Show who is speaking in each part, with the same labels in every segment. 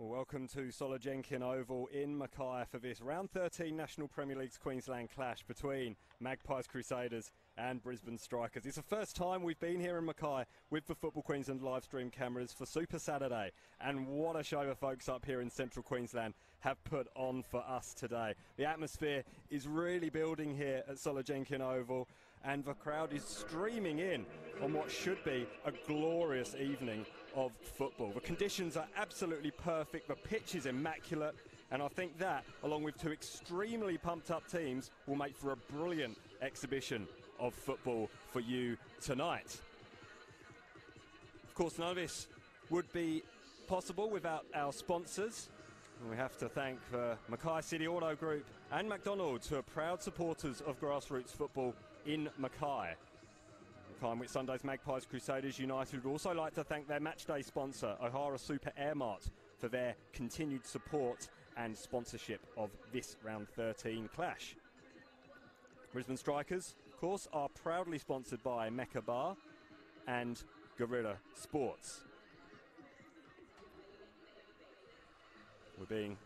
Speaker 1: Well, welcome to Soligenkin Oval in Mackay for this round 13 National Premier League's Queensland clash between Magpies Crusaders and Brisbane Strikers. It's the first time we've been here in Mackay with the Football Queensland live stream cameras for Super Saturday, and what a show the folks up here in central Queensland have put on for us today. The atmosphere is really building here at Soligenkin Oval, and the crowd is streaming in on what should be a glorious evening of football. The conditions are absolutely perfect, the pitch is immaculate, and I think that, along with two extremely pumped up teams, will make for a brilliant exhibition of football for you tonight. Of course, none of this would be possible without our sponsors. And we have to thank the Mackay City Auto Group and McDonald's, who are proud supporters of grassroots football in Mackay. Mackay and Whitsunday's Magpies Crusaders United would also like to thank their matchday sponsor, O'Hara Super Airmart, for their continued support and sponsorship of this round 13 clash. Brisbane Strikers, of course, are proudly sponsored by Mecca Bar and Guerrilla Sports. We're being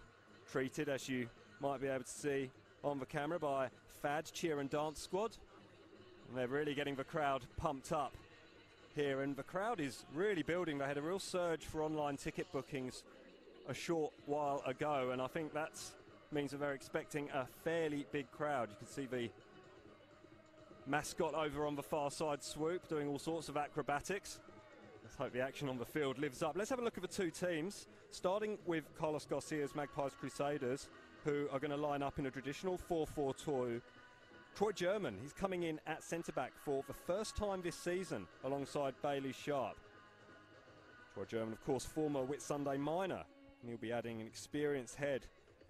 Speaker 1: treated, as you might be able to see on the camera, by Fad Cheer and Dance Squad. And they're really getting the crowd pumped up here, and the crowd is really building. They had a real surge for online ticket bookings a short while ago, and I think that means that they're expecting a fairly big crowd. You can see the mascot over on the far side swoop doing all sorts of acrobatics. Let's hope the action on the field lives up. Let's have a look at the two teams, starting with Carlos Garcia's Magpies Crusaders, who are going to line up in a traditional 4-4-2. Troy German, he's coming in at centre-back for the first time this season alongside Bailey Sharp. Troy German, of course, former Whitsunday minor, and he'll be adding an experienced head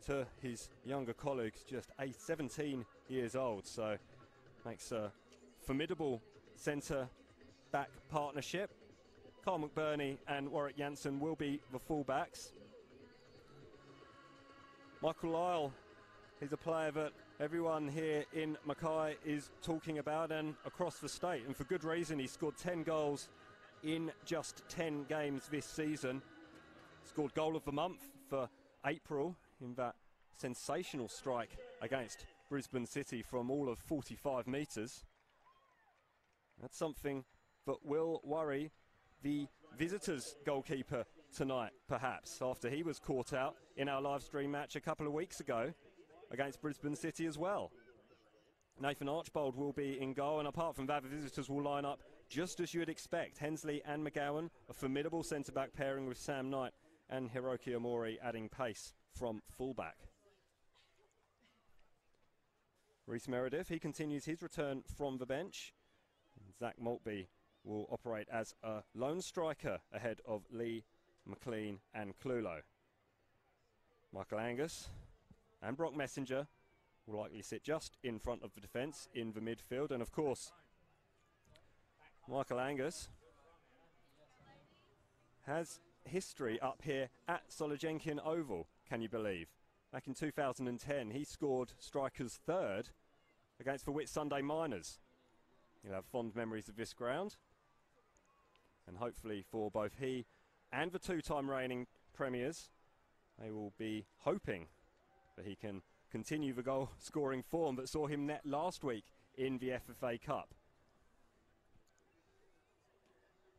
Speaker 1: to his younger colleagues, just 17 years old, so makes a formidable centre-back partnership. Carl McBurney and Warwick Jansen will be the full-backs. Michael Lyle, he's a player that everyone here in Mackay is talking about and across the state, and for good reason. He scored 10 goals in just 10 games this season. Scored goal of the month for April in that sensational strike against Brisbane City from all of 45 metres. That's something that will worry the visitors' goalkeeper tonight, perhaps, after he was caught out in our live stream match a couple of weeks ago against Brisbane City as well. Nathan Archbold will be in goal, and apart from that, the visitors will line up just as you would expect. Hensley and McGowan, a formidable centre-back pairing with Sam Knight, and Hiroki Omori adding pace from full-back. Rhys Meredith, he continues his return from the bench. And Zach Maltby will operate as a lone striker ahead of Lee, McLean and Clulo. Michael Angus and Brock Messenger will likely sit just in front of the defence in the midfield. And of course, Michael Angus has history up here at Soligenkin Oval, can you believe? Back in 2010, he scored Strikers' third against the Whitsunday Miners. He'll have fond memories of this ground, and hopefully for both he and the two-time reigning premiers, they will be hoping that he can continue the goal-scoring form that saw him net last week in the FFA Cup.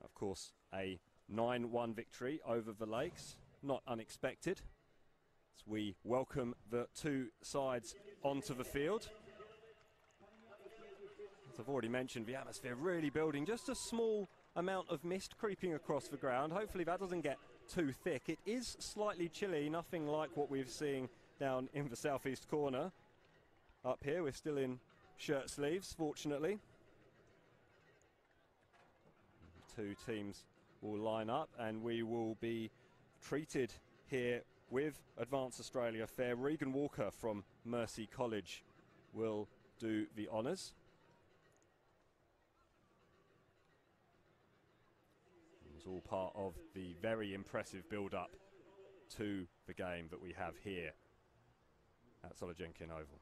Speaker 1: Of course, a 9-1 victory over the Lakes, not unexpected, as we welcome the two sides onto the field. As I've already mentioned, the atmosphere really building. Just a small amount of mist creeping across the ground. Hopefully that doesn't get too thick. It is slightly chilly, nothing like what we're seeing down in the southeast corner. Up here we're still in shirt sleeves, fortunately. Two teams will line up, and we will be treated here with Advance Australia fare. Regan Walker from Mercy College will do the honours. It's all part of the very impressive build-up to the game that we have here at Soligenkin Oval.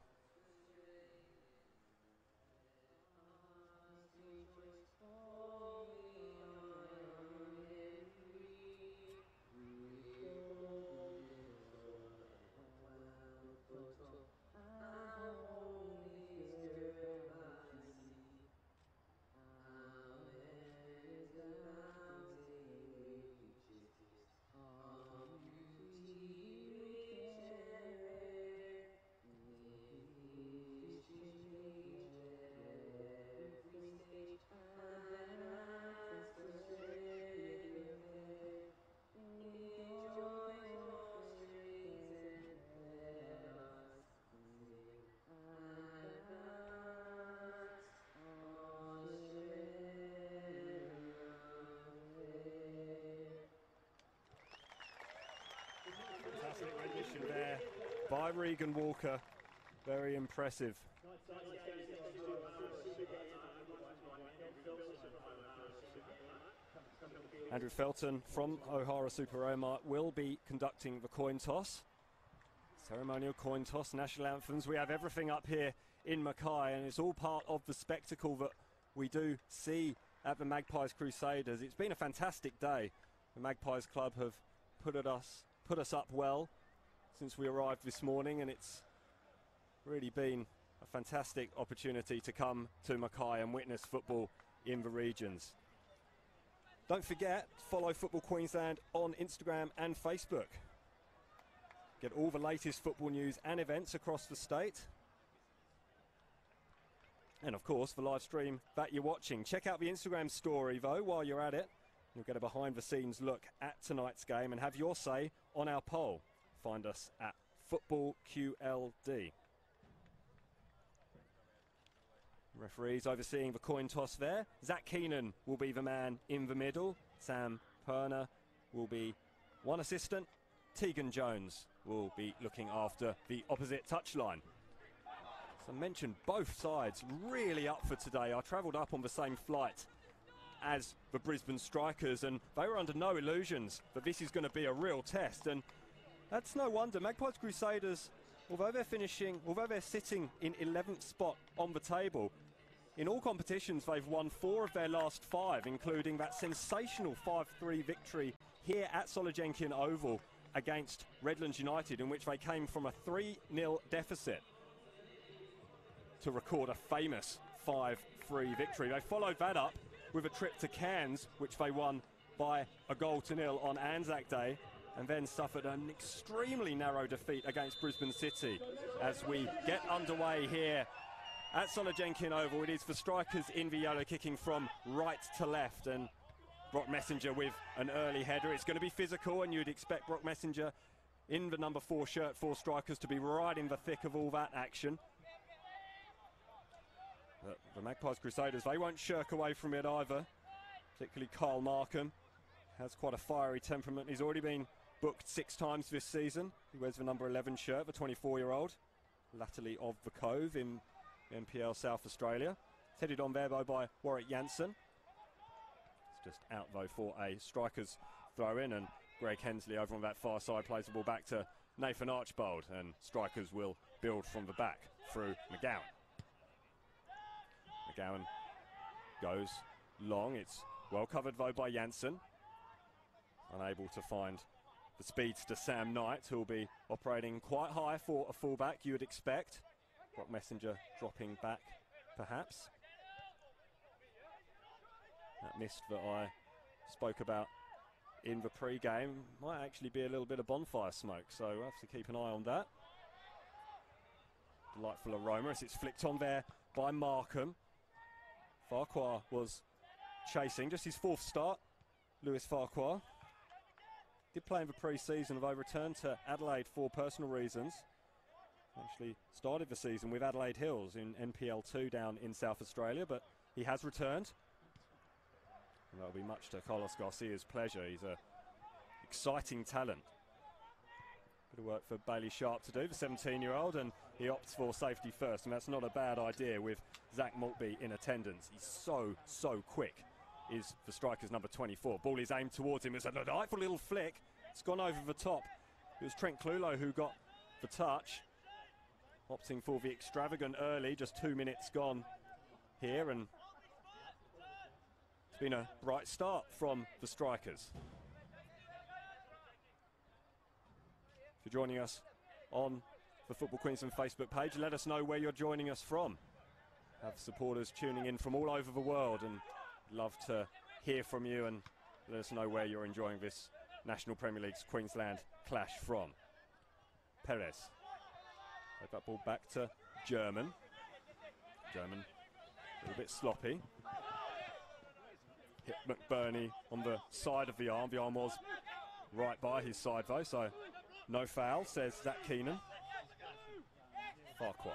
Speaker 1: by Regan Walker. Very impressive. Andrew Felton from O'Hara Superoma will be conducting the coin toss. Ceremonial coin toss, national anthems. We have everything up here in Mackay, and it's all part of the spectacle that we do see at the Magpies Crusaders. It's been a fantastic day. The Magpies Club have put us up well since we arrived this morning, and it's really been a fantastic opportunity to come to Mackay and witness football in the regions. Don't forget, follow Football Queensland on Instagram and Facebook. Get all the latest football news and events across the state. And of course, the live stream that you're watching. Check out the Instagram story though while you're at it. You'll get a behind the scenes look at tonight's game and have your say on our poll. Find us at Football QLD. Referees overseeing the coin toss there. Zach Keenan will be the man in the middle. Sam Perner will be one assistant. Tegan Jones will be looking after the opposite touchline. As I mentioned, both sides really up for today. I travelled up on the same flight as the Brisbane Strikers, and they were under no illusions that this is going to be a real test. And that's no wonder. Magpies Crusaders, although they're sitting in 11th spot on the table, in all competitions they've won 4 of their last 5, including that sensational 5-3 victory here at Soligenkian Oval against Redlands United, in which they came from a 3-0 deficit to record a famous 5-3 victory. They followed that up with a trip to Cairns, which they won by a 0 on Anzac Day, and then suffered an extremely narrow defeat against Brisbane City. As we get underway here at Soligenkian Oval, it is the Strikers in the yellow, kicking from right to left, and Brock Messenger with an early header. It's going to be physical, and you'd expect Brock Messenger in the number 4 shirt for Strikers to be right in the thick of all that action. But the Magpies Crusaders, they won't shirk away from it either. Particularly Kyle Markham has quite a fiery temperament. He's already been booked 6 times this season. He wears the number 11 shirt, the 24-year-old, latterly of the Cove in NPL South Australia. It's headed on there though by Warwick Jansen. It's just out though for a Strikers throw in, and Greg Hensley over on that far side plays the ball back to Nathan Archbold, and Strikers will build from the back through McGowan. McGowan goes long. It's well covered though by Jansen. Unable to find the speedster Sam Knight, who will be operating quite high for a fullback, you would expect. Brock Messenger dropping back, perhaps. That mist that I spoke about in the pre-game might actually be a little bit of bonfire smoke, so we'll have to keep an eye on that. Delightful aroma as it's flicked on there by Markham. Farquhar was chasing, just his 4th start, Lewis Farquhar. Did play in the pre-season, although returned to Adelaide for personal reasons. Actually started the season with Adelaide Hills in NPL 2 down in South Australia, but he has returned. And that'll be much to Carlos Garcia's pleasure. He's an exciting talent. Bit of work for Bailey Sharp to do, the 17-year-old, and he opts for safety first, and that's not a bad idea with Zach Maltby in attendance. He's so quick, is the Strikers number 24. Ball is aimed towards him. It's a delightful little flick. It's gone over the top. It was Trent Clulo who got the touch, opting for the extravagant early, just 2 minutes gone here, and it's been a bright start from the Strikers. If you're joining us on the Football Queensland Facebook page, let us know where you're joining us from. Have supporters tuning in from all over the world, and love to hear from you, and let us know where you're enjoying this National Premier League's Queensland clash from. Perez. Take that ball back to German. German a little bit sloppy. Hit McBurney on the side of the arm. The arm was right by his side though, so no foul, says Zach Keenan. Farquhar.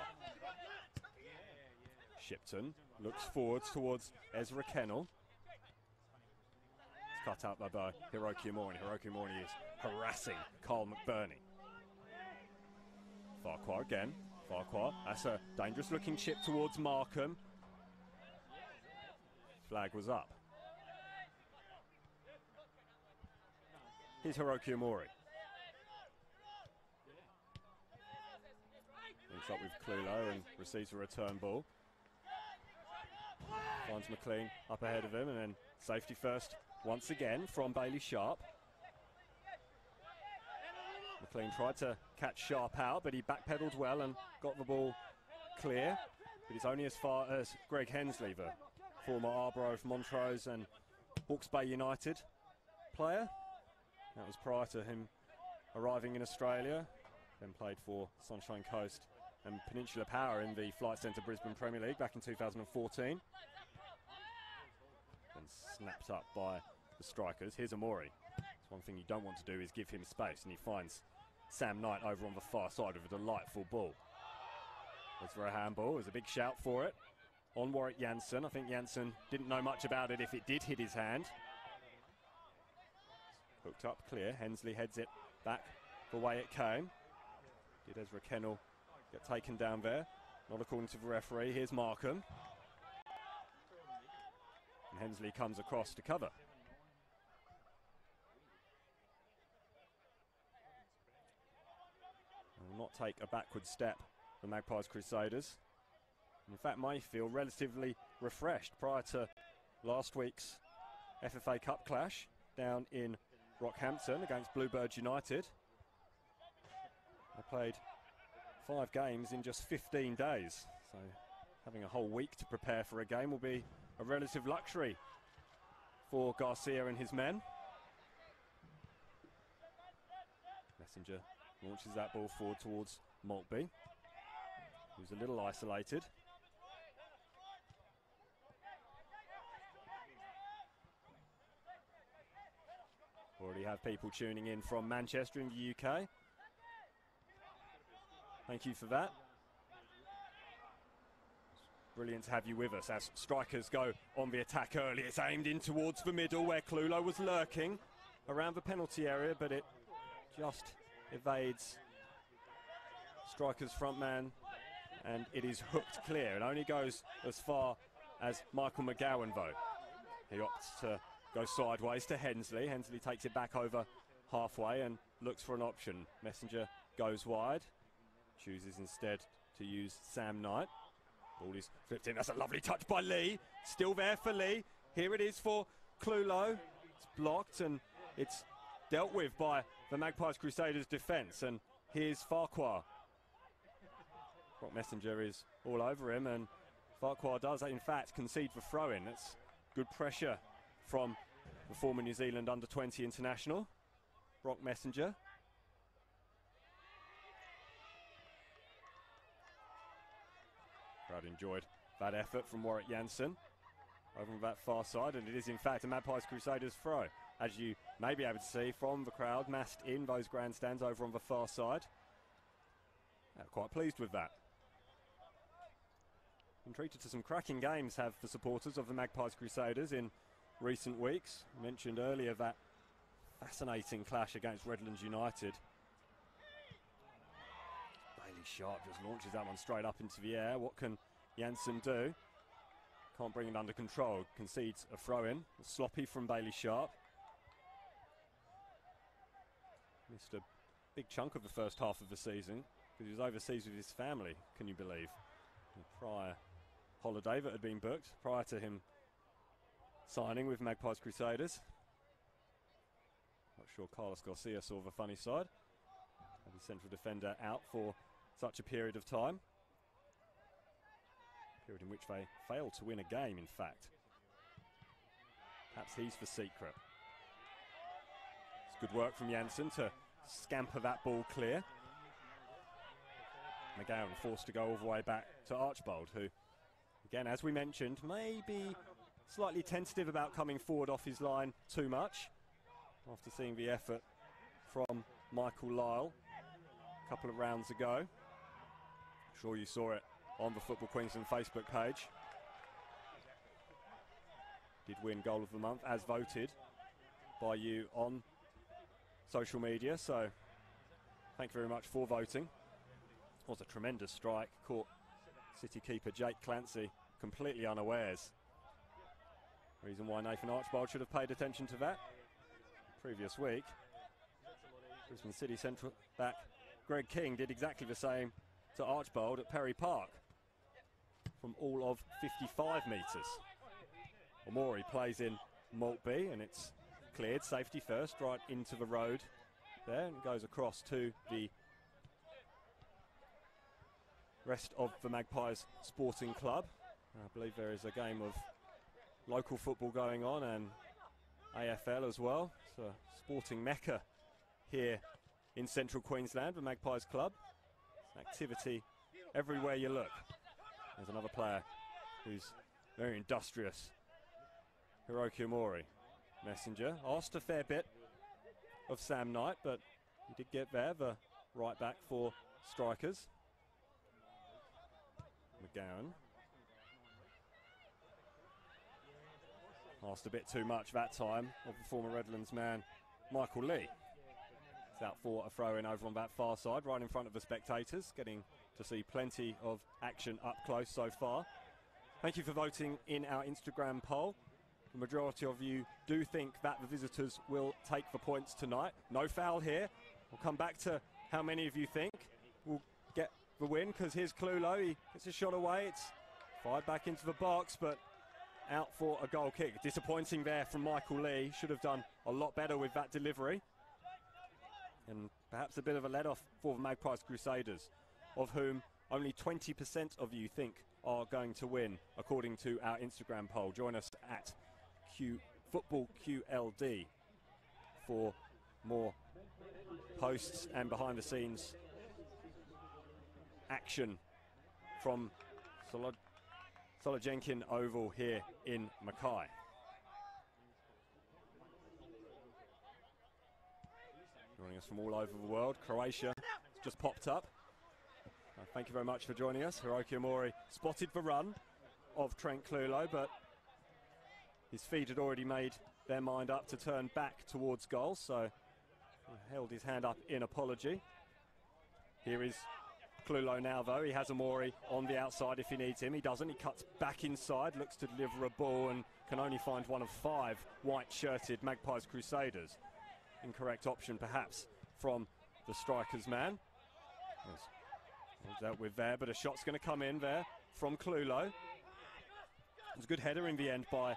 Speaker 1: Shipton looks forwards towards Ezra Kennel. It's cut out by Hiroki Morni. Hiroki Morni is harassing Carl McBurney. Farquhar again. Farquhar, that's a dangerous looking chip towards Markham. Flag was up. Here's Hiroki Omori. Links up with Clulo and receives a return ball. Finds McLean up ahead of him, and then safety first once again from Bailey Sharp. McLean tried to catch Sharp out, but he backpedaled well and got the ball clear. But it's only as far as Greg Hensley, the former Arborough, Montrose and Hawke's Bay United player. That was prior to him arriving in Australia, then played for Sunshine Coast and Peninsula Power in the Flight Centre Brisbane Premier League back in 2014. And snapped up by the strikers. Here's Omori. One thing you don't want to do is give him space, and he finds Sam Knight over on the far side with a delightful ball. As for a handball, there's a big shout for it on Warwick Janssen. I think Janssen didn't know much about it if it did hit his hand. Hooked up clear. Hensley heads it back the way it came. Did Ezra Kennel get taken down there? Not according to the referee. Here's Markham. And Hensley comes across to cover. Will not take a backward step, the Magpies Crusaders. In fact, might feel relatively refreshed prior to last week's FFA Cup clash down in Rockhampton against Bluebirds United. They played 5 games in just 15 days, so having a whole week to prepare for a game will be a relative luxury for Garcia and his men. Messenger launches that ball forward towards Maltby, who's a little isolated. Already have people tuning in from Manchester in the UK. Thank you for that. Brilliant to have you with us as strikers go on the attack early. It's aimed in towards the middle where Clulo was lurking around the penalty area, but it just evades striker's front man, and it is hooked clear. It only goes as far as Michael McGowan though. He opts to go sideways to Hensley. Hensley takes it back over halfway and looks for an option. Messenger goes wide, chooses instead to use Sam Knight. Ball is flipped in. That's a lovely touch by Lee. Still there for Lee. Here it is for Clulo. It's blocked and it's dealt with by the Magpies Crusaders defence. And here's Farquhar. Brock Messenger is all over him, and Farquhar does in fact concede for throw-in. It's good pressure from the former New Zealand under-20 international, Brock Messenger. Crowd enjoyed that effort from Warwick Janssen over on that far side, and it is in fact a Magpies Crusaders throw, as you may be able to see from the crowd massed in those grandstands over on the far side. They're quite pleased with that. Been treated to some cracking games have the supporters of the Magpies Crusaders in recent weeks. I mentioned earlier that fascinating clash against Redlands United. Bailey Sharp just launches that one straight up into the air. What can Janssen do? Can't bring it under control. Concedes a throw-in. Sloppy from Bailey Sharp. Missed a big chunk of the first half of the season because he was overseas with his family, can you believe? A prior holiday that had been booked prior to him signing with Magpies Crusaders. Not sure Carlos Garcia saw the funny side. Had the central defender out for such a period of time. Period in which they failed to win a game, in fact. Perhaps he's the secret. It's good work from Janssen to scamper that ball clear. McGowan forced to go all the way back to Archbold, who, again, as we mentioned, may be slightly tentative about coming forward off his line too much after seeing the effort from Michael Lyle a couple of rounds ago. I'm sure you saw it on the Football Queensland Facebook page. Did win Goal of the Month as voted by you on social media, so thank you very much for voting. Was a tremendous strike, caught City keeper Jake Clancy completely unawares. Reason why Nathan Archbold should have paid attention to that. Previous week, Brisbane City central back Greg King did exactly the same to Archbold at Perry Park from all of 55 metres. Omori plays in Maltby and it's cleared, safety first, right into the road there, and goes across to the rest of the Magpies Sporting Club. I believe there is a game of local football going on and AFL as well. It's a sporting mecca here in central Queensland, the Magpies Club. Activity everywhere you look. There's another player who's very industrious, Hiroki Omori. Messenger asked a fair bit of Sam Knight, but he did get there, the right back for Strikers. McGowan asked a bit too much that time of the former Redlands man Michael Lee. It's out for a throw-in over on that far side, right in front of the spectators, getting to see plenty of action up close so far. Thank you for voting in our Instagram poll. The majority of you do think that the visitors will take the points tonight. No foul here. We'll come back to how many of you think will get the win, because here's Clulo. He gets a shot away. It's fired back into the box, but out for a goal kick. Disappointing there from Michael Lee. Should have done a lot better with that delivery. And perhaps a bit of a let-off for the Magpies Crusaders, of whom only 20% of you think are going to win, according to our Instagram poll. Join us at Football QLD for more posts and behind-the-scenes action from Solojenkin Oval here in Mackay. Joining us from all over the world, Croatia just popped up. Thank you very much for joining us. Hiroki Omori spotted the run of Trent Clulo, but his feet had already made their mind up to turn back towards goal, so he held his hand up in apology. Here is Clulo now, though. He has Omori on the outside if he needs him. He doesn't. He cuts back inside, looks to deliver a ball, and can only find one of 5 white-shirted Magpies Crusaders. Incorrect option, perhaps, from the Strikers man. Dealt with there, but a shot's going to come in there from Clulo. It was a good header in the end by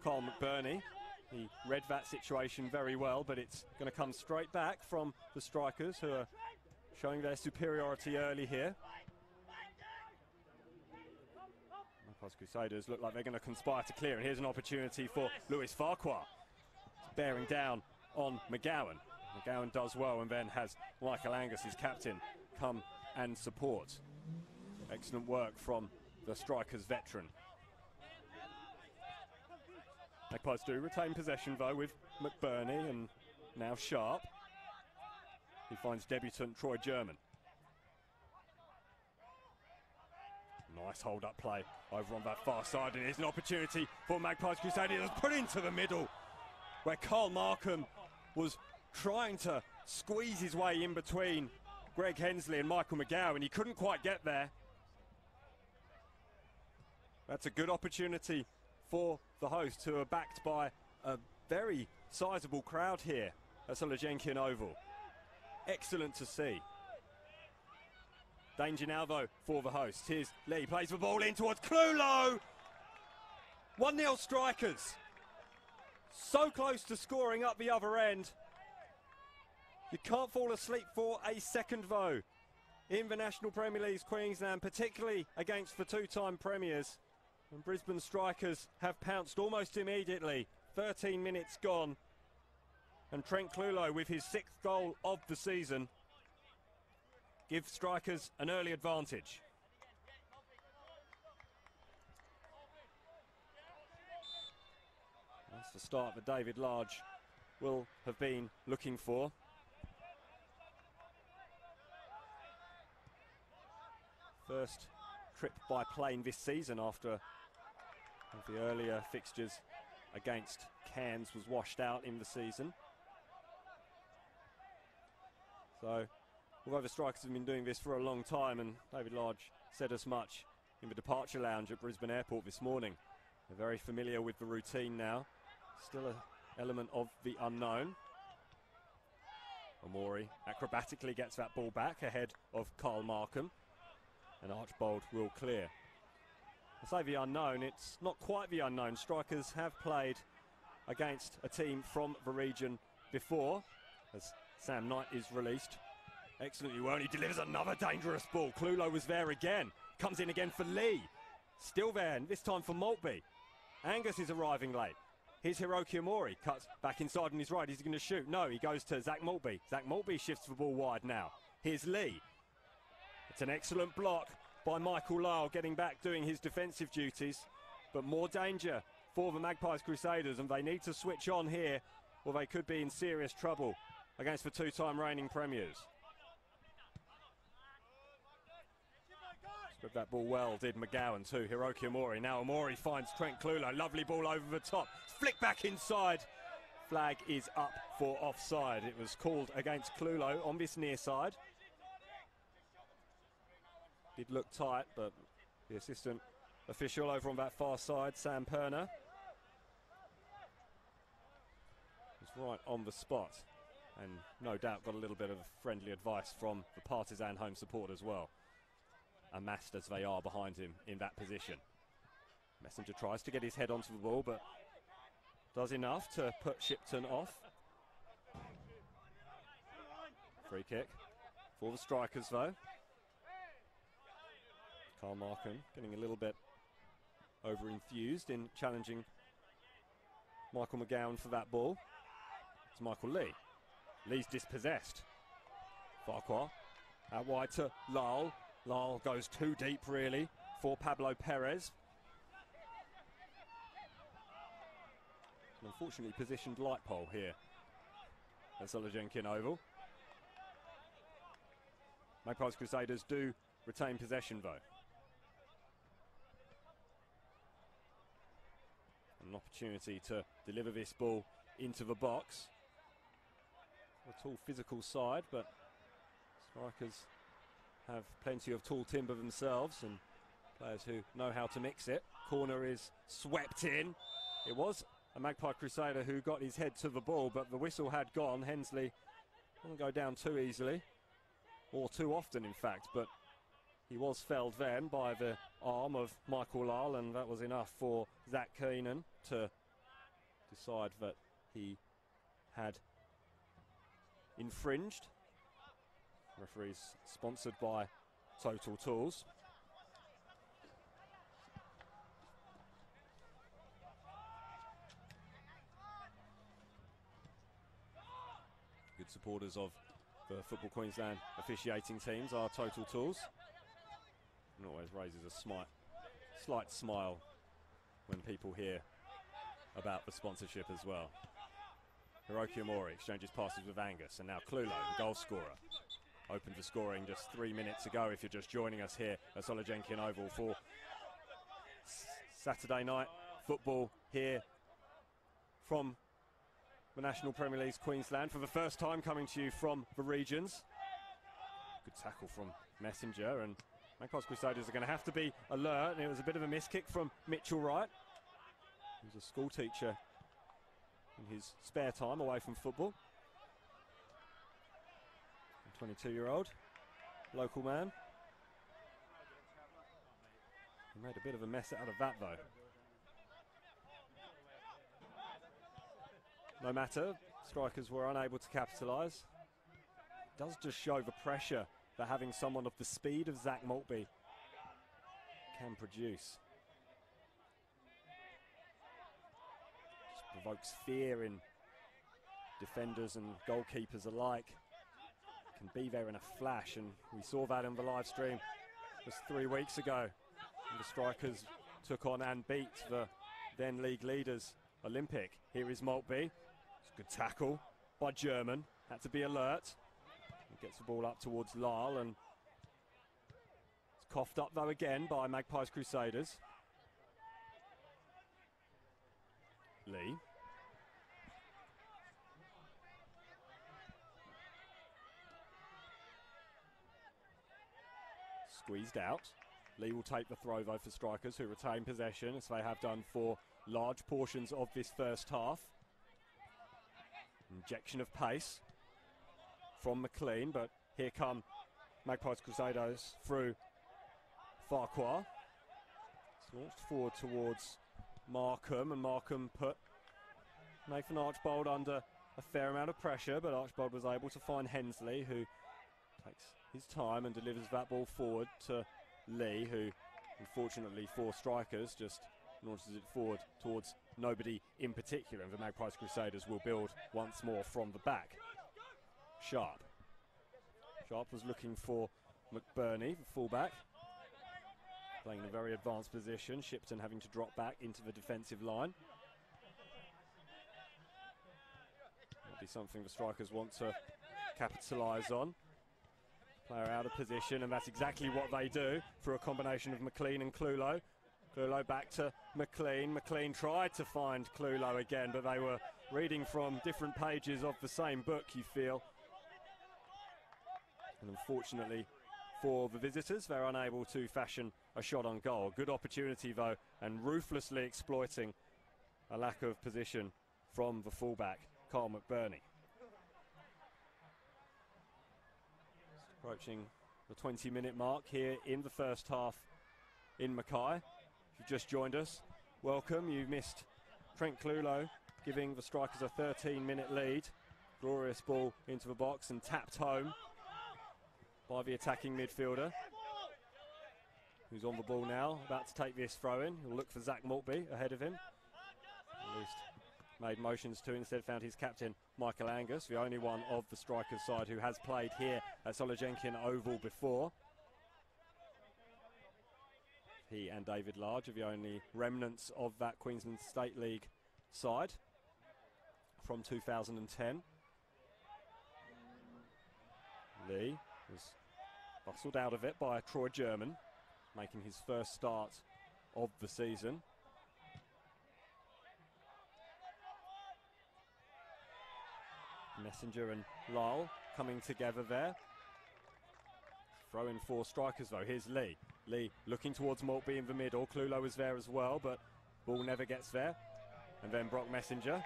Speaker 1: Carl McBurney. He read that situation very well, but it's going to come straight back from the Strikers, who are showing their superiority early here. Magpies Crusaders look like they're going to conspire to clear, and here's an opportunity for Lewis Farquhar. Bearing down on McGowan. McGowan does well, and then has Michael Angus, his captain, come and support. Excellent work from the Strikers veteran. Magpies do retain possession though with McBurney, and now Sharp. He finds debutant Troy German. Nice hold-up play over on that far side, and here's an opportunity for Magpies Crusaders, put into the middle, where Carl Markham was trying to squeeze his way in between Greg Hensley and Michael McGowan. He couldn't quite get there. That's a good opportunity for the hosts, who are backed by a very sizable crowd here at Solojenkin Oval. Excellent to see. Danger now though for the hosts. Here's Lee, plays the ball in towards Clulo. 1-0 Strikers. So close to scoring up the other end. You can't fall asleep for a second though in the National Premier League's Queensland, particularly against the 2-time premiers. And Brisbane Strikers have pounced almost immediately. 13 minutes gone. And Trent Clulo, with his 6th goal of the season, gives Strikers an early advantage. That's the start that David Large will have been looking for. First trip by plane this season after the earlier fixtures against Cairns was washed out in the season. So Although the strikers have been doing this for a long time, and David Large said as much in the departure lounge at Brisbane Airport this morning. They're very familiar with the routine now. Still an element of the unknown. Omori acrobatically gets that ball back ahead of Carl Markham, and Archbold will clear. I say the unknown, it's not quite the unknown. Strikers have played against a team from the region before, as Sam Knight is released. Excellently well, and he delivers another dangerous ball. Clulo was there again, comes in again for Lee. Still there, and this time for Maltby. Angus is arriving late. Here's Hiroki Omori, cuts back inside on his right. Is he going to shoot? No, he goes to Zach Maltby. Zach Maltby shifts the ball wide now. Here's Lee. It's an excellent block by Michael Lyle, getting back, doing his defensive duties. But more danger for the Magpies Crusaders, and they need to switch on here, or they could be in serious trouble against the two-time reigning premiers. Spread that ball well, did McGowan too. Hiroki Omori. Now Omori finds Trent Clulo. Lovely ball over the top. Flick back inside. Flag is up for offside. It was called against Clulo on this near side. Did look tight, but the assistant official over on that far side, Sam Perner, was right on the spot, and no doubt got a little bit of friendly advice from the Partizan home support as well, amassed as they are behind him in that position. Messenger tries to get his head onto the ball, but does enough to put Shipton off. Free kick for the strikers though. Carl Markham getting a little bit over-enthused in challenging Michael McGowan for that ball. It's Michael Lee. Lee's dispossessed. Farquhar out wide to Lyle. Lyle goes too deep really for Pablo Perez. An unfortunately positioned light pole here at Solojenkin Oval. Magpies Crusaders do retain possession though. An opportunity to deliver this ball into the box. A tall physical side, but strikers have plenty of tall timber themselves and players who know how to mix it. Corner is swept in. It was a Magpie Crusader who got his head to the ball, but the whistle had gone. Hensley doesn't go down too easily, or too often in fact, but he was felled then by the arm of Michael Lyle, and that was enough for Zach Keenan to decide that he had infringed. Referees sponsored by Total Tools. Good supporters of the Football Queensland officiating teams are Total Tools. And always raises a slight smile when people hear about the sponsorship as well. Hiroki Omori exchanges passes with Angus, and now Clulo, the goal scorer. Open for scoring just 3 minutes ago if you're just joining us here at Solojenkin Oval for Saturday night football here from the National Premier League's Queensland, for the first time coming to you from the regions. Good tackle from Messenger, and Magpies Crusaders are going to have to be alert, and it was a bit of a miss kick from Mitchell Wright. He was a school teacher in his spare time away from football. 22-year-old local man. He made a bit of a mess out of that though. No matter, strikers were unable to capitalise. It does just show the pressure that having someone of the speed of Zach Maltby can produce. Just provokes fear in defenders and goalkeepers alike. Can be there in a flash, and we saw that in the live stream just 3 weeks ago. The strikers took on and beat the then league leaders Olympic. Here is Maltby. It's a good tackle by German. Had to be alert. He gets the ball up towards Lyle, and it's coughed up though again by Magpies Crusaders. Lee. Squeezed out. Lee will take the throw though for Strikers, who retain possession as they have done for large portions of this first half. Injection of pace from McLean, but here come Magpies Crusaders through Farquhar. It's launched forward towards Markham, and Markham put Nathan Archbold under a fair amount of pressure, but Archbold was able to find Hensley, who takes his time and delivers that ball forward to Lee, who unfortunately for Strikers just launches it forward towards nobody in particular, and the Magpies Crusaders will build once more from the back. Sharp was looking for McBurney, the fullback, playing in a very advanced position. Shipton having to drop back into the defensive line. That'll be something the Strikers want to capitalise on. Player out of position, and that's exactly what they do through a combination of McLean and Clulo. Clulo back to McLean. McLean tried to find Clulo again, but they were reading from different pages of the same book, you feel. And unfortunately for the visitors, they're unable to fashion a shot on goal. Good opportunity though, and ruthlessly exploiting a lack of position from the fullback, Carl McBurney. Approaching the 20-minute mark here in the first half in Mackay. If you've just joined us, welcome. You missed Trent Clulo giving the Strikers a 13-minute lead. Glorious ball into the box and tapped home by the attacking midfielder, who's on the ball now, about to take this throw in. He'll look for Zach Maltby ahead of him. At least made motions to, instead found his captain Michael Angus, the only one of the Strikers side who has played here at Solojenkin Oval before. He and David Large are the only remnants of that Queensland State League side from 2010. Lee was bustled out of it by Troy German, making his first start of the season. Messenger and Lyle coming together there. Throw in for Strikers though. Here's Lee. Lee looking towards Maltby in the middle. Clulo was there as well, but ball never gets there. And then Brock Messenger.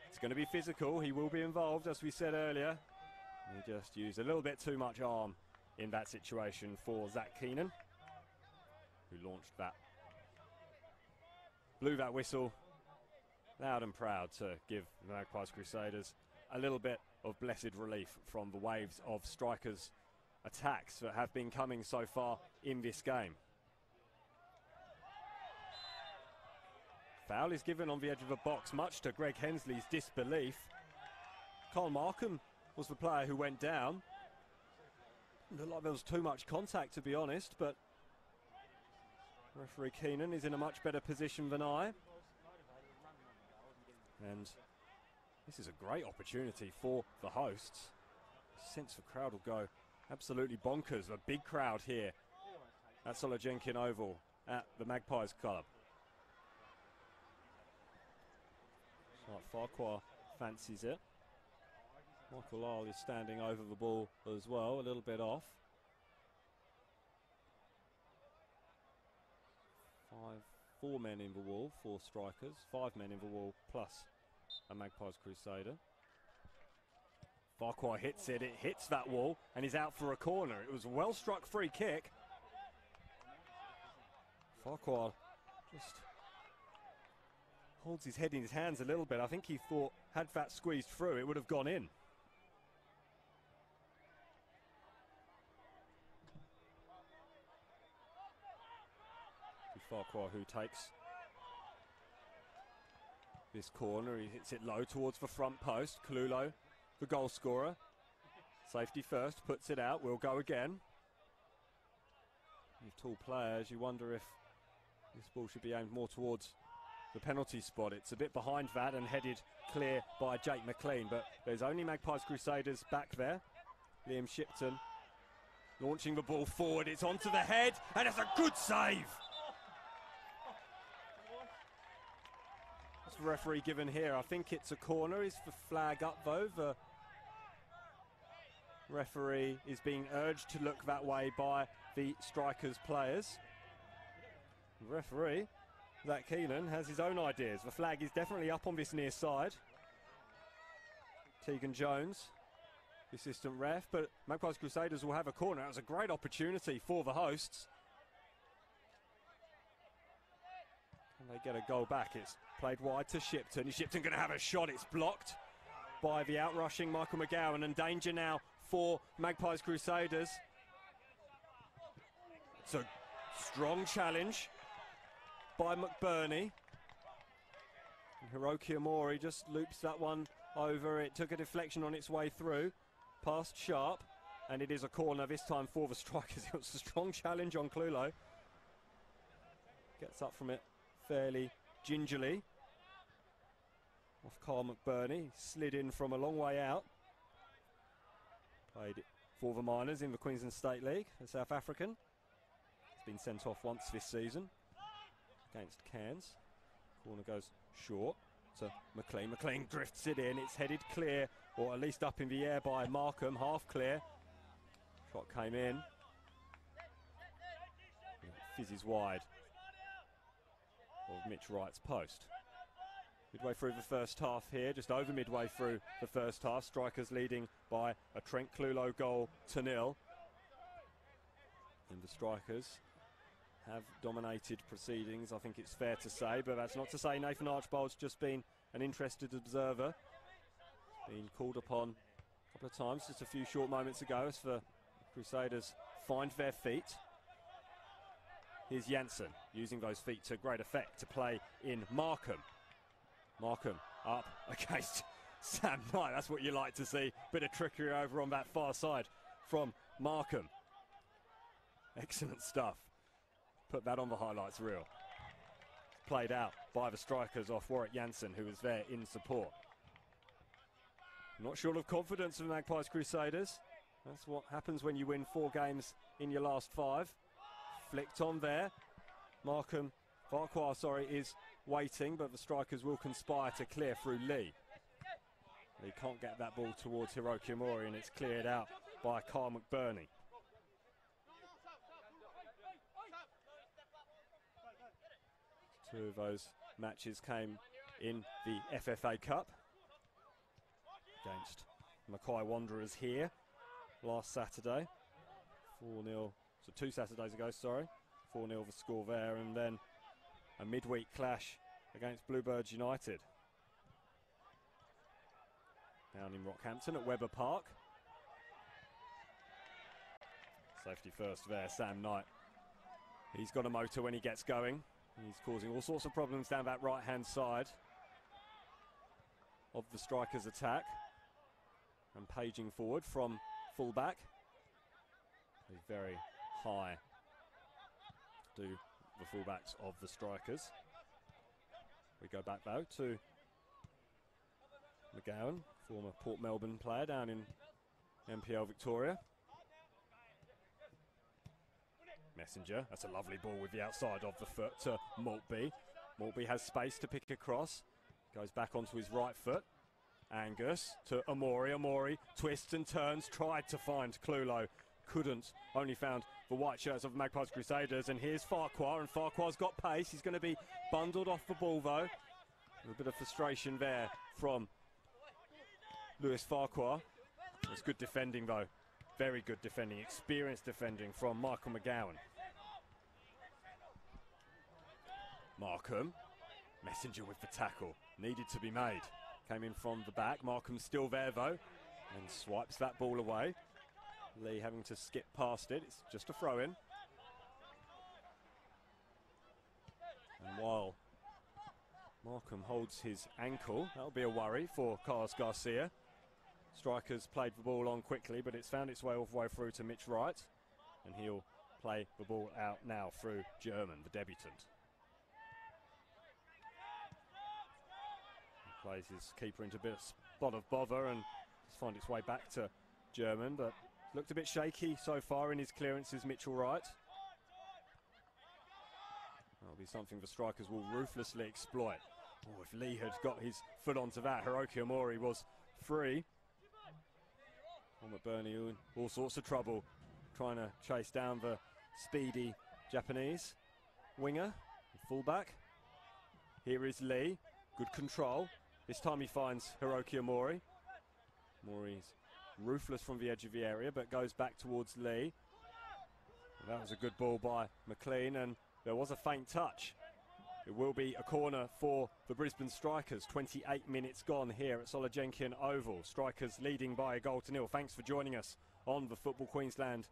Speaker 1: It's going to be physical. He will be involved, as we said earlier. He just used a little bit too much arm in that situation for Zach Keenan, who launched that. Blew that whistle loud and proud to give the Magpies Crusaders a little bit of blessed relief from the waves of Strikers attacks that have been coming so far in this game. Foul is given on the edge of the box, much to Greg Hensley's disbelief. Carl Markham was the player who went down. Looked like there was too much contact, to be honest, but referee Keenan is in a much better position than I. And this is a great opportunity for the hosts. Sense the crowd will go absolutely bonkers. A big crowd here at Solojenkin Oval at the Magpies Club. Like Farquhar fancies it. Michael Lyle is standing over the ball as well, a little bit off. 4 men in the wall for Strikers, 5 men in the wall plus a Magpies Crusader. Farquhar hits it hits that wall and is out for a corner. It was a well struck free kick. Farquhar just holds his head in his hands a little bit. I think he thought, had that squeezed through, it would have gone in. Farquhar who takes this corner, he hits it low towards the front post. Clulo, the goal scorer. Safety first, puts it out, will go again. With tall players, you wonder if this ball should be aimed more towards the penalty spot. It's a bit behind that and headed clear by Jake McLean, but there's only Magpies Crusaders back there. Liam Shipton launching the ball forward, it's onto the head, and it's a good save! What's the referee given here? I think it's a corner. Is the flag up though? The referee is being urged to look that way by the Strikers players. The referee, Zach Keenan, has his own ideas. The flag is definitely up on this near side. Tegan Jones, the assistant ref, but Magpies Crusaders will have a corner. It was a great opportunity for the hosts. And they get a goal back. It's played wide to Shipton. Is Shipton going to have a shot? It's blocked by the outrushing Michael McGowan, and danger now for Magpies Crusaders. It's a strong challenge by McBurney. And Hiroki Amori just loops that one over. It took a deflection on its way through, past Sharp, and it is a corner this time for the Strikers. It was a strong challenge on Clulo. Gets up from it fairly gingerly. Off Carl McBurney, slid in from a long way out. Played it for the Miners in the Queensland State League, the South African. He's been sent off once this season against Cairns. Corner goes short to McLean. McLean drifts it in. It's headed clear, or at least up in the air by Markham, half clear. Shot came in. Fizzes wide of Mitch Wright's post. Midway through the first half here, just over midway through the first half. Strikers leading by a Trent Clulo goal to 0. And the Strikers have dominated proceedings, I think it's fair to say, but that's not to say Nathan Archbold's just been an interested observer. Been called upon a couple of times just a few short moments ago as the Crusaders find their feet. Here's Janssen using those feet to great effect to play in Markham. Markham up against Sam Knight. That's what you like to see. Bit of trickery over on that far side from Markham. Excellent stuff. Put that on the highlights reel. Played out by the Strikers off Warwick Janssen, who was there in support. Not short of confidence of the Magpies Crusaders. That's what happens when you win 4 games in your last 5. Flicked on there. Markham, Farquhar, is waiting, but the Strikers will conspire to clear through Lee. Lee can't get that ball towards Hiroki Amori, and it's cleared out by Carl McBurney. Two of those matches came in the FFA Cup against Mackay Wanderers here last Saturday. 4-0, so 2 Saturdays ago, sorry. 4-0 the score there, and then a midweek clash against Bluebirds United down in Rockhampton at Webber Park. Safety first there, Sam Knight. He's got a motor when he gets going. He's causing all sorts of problems down that right-hand side of the Strikers' attack. And paging forward from fullback. A very high do the fullbacks of the Strikers. We go back though to McGowan, former Port Melbourne player down in NPL Victoria. Messenger, that's a lovely ball with the outside of the foot to Maltby. Maltby has space to pick across, goes back onto his right foot. Angus to Amori. Amori twists and turns, tried to find Clulo, couldn't, only found the white shirts of Magpies Crusaders. And here's Farquhar, and Farquhar's got pace. He's going to be bundled off the ball though. A bit of frustration there from Lewis Farquhar. It's good defending though, very good defending, experienced defending from Michael McGowan. Markham, Messenger with the tackle, needed to be made. Came in from the back, Markham's still there though, and swipes that ball away. Lee having to skip past it, it's just a throw in. And while Markham holds his ankle, that'll be a worry for Carlos Garcia. Strikers played the ball on quickly, but it's found its way all the way through to Mitch Wright, and he'll play the ball out now through German, the debutant. He plays his keeper into a bit of spot of bother and just find its way back to German, but looked a bit shaky so far in his clearances, Mitchell Wright. That'll be something the Strikers will ruthlessly exploit. Oh, if Lee had got his foot onto that, Hiroki Amori was free. McBurney in all sorts of trouble, trying to chase down the speedy Japanese winger, fullback. Here is Lee, good control. This time he finds Hiroki Omori. Omori's ruthless from the edge of the area, but goes back towards Lee. That was a good ball by McLean, and there was a faint touch. It will be a corner for the Brisbane Strikers. 28 minutes gone here at Soligenkian Oval. Strikers leading by 1-0. Thanks for joining us on the Football Queensland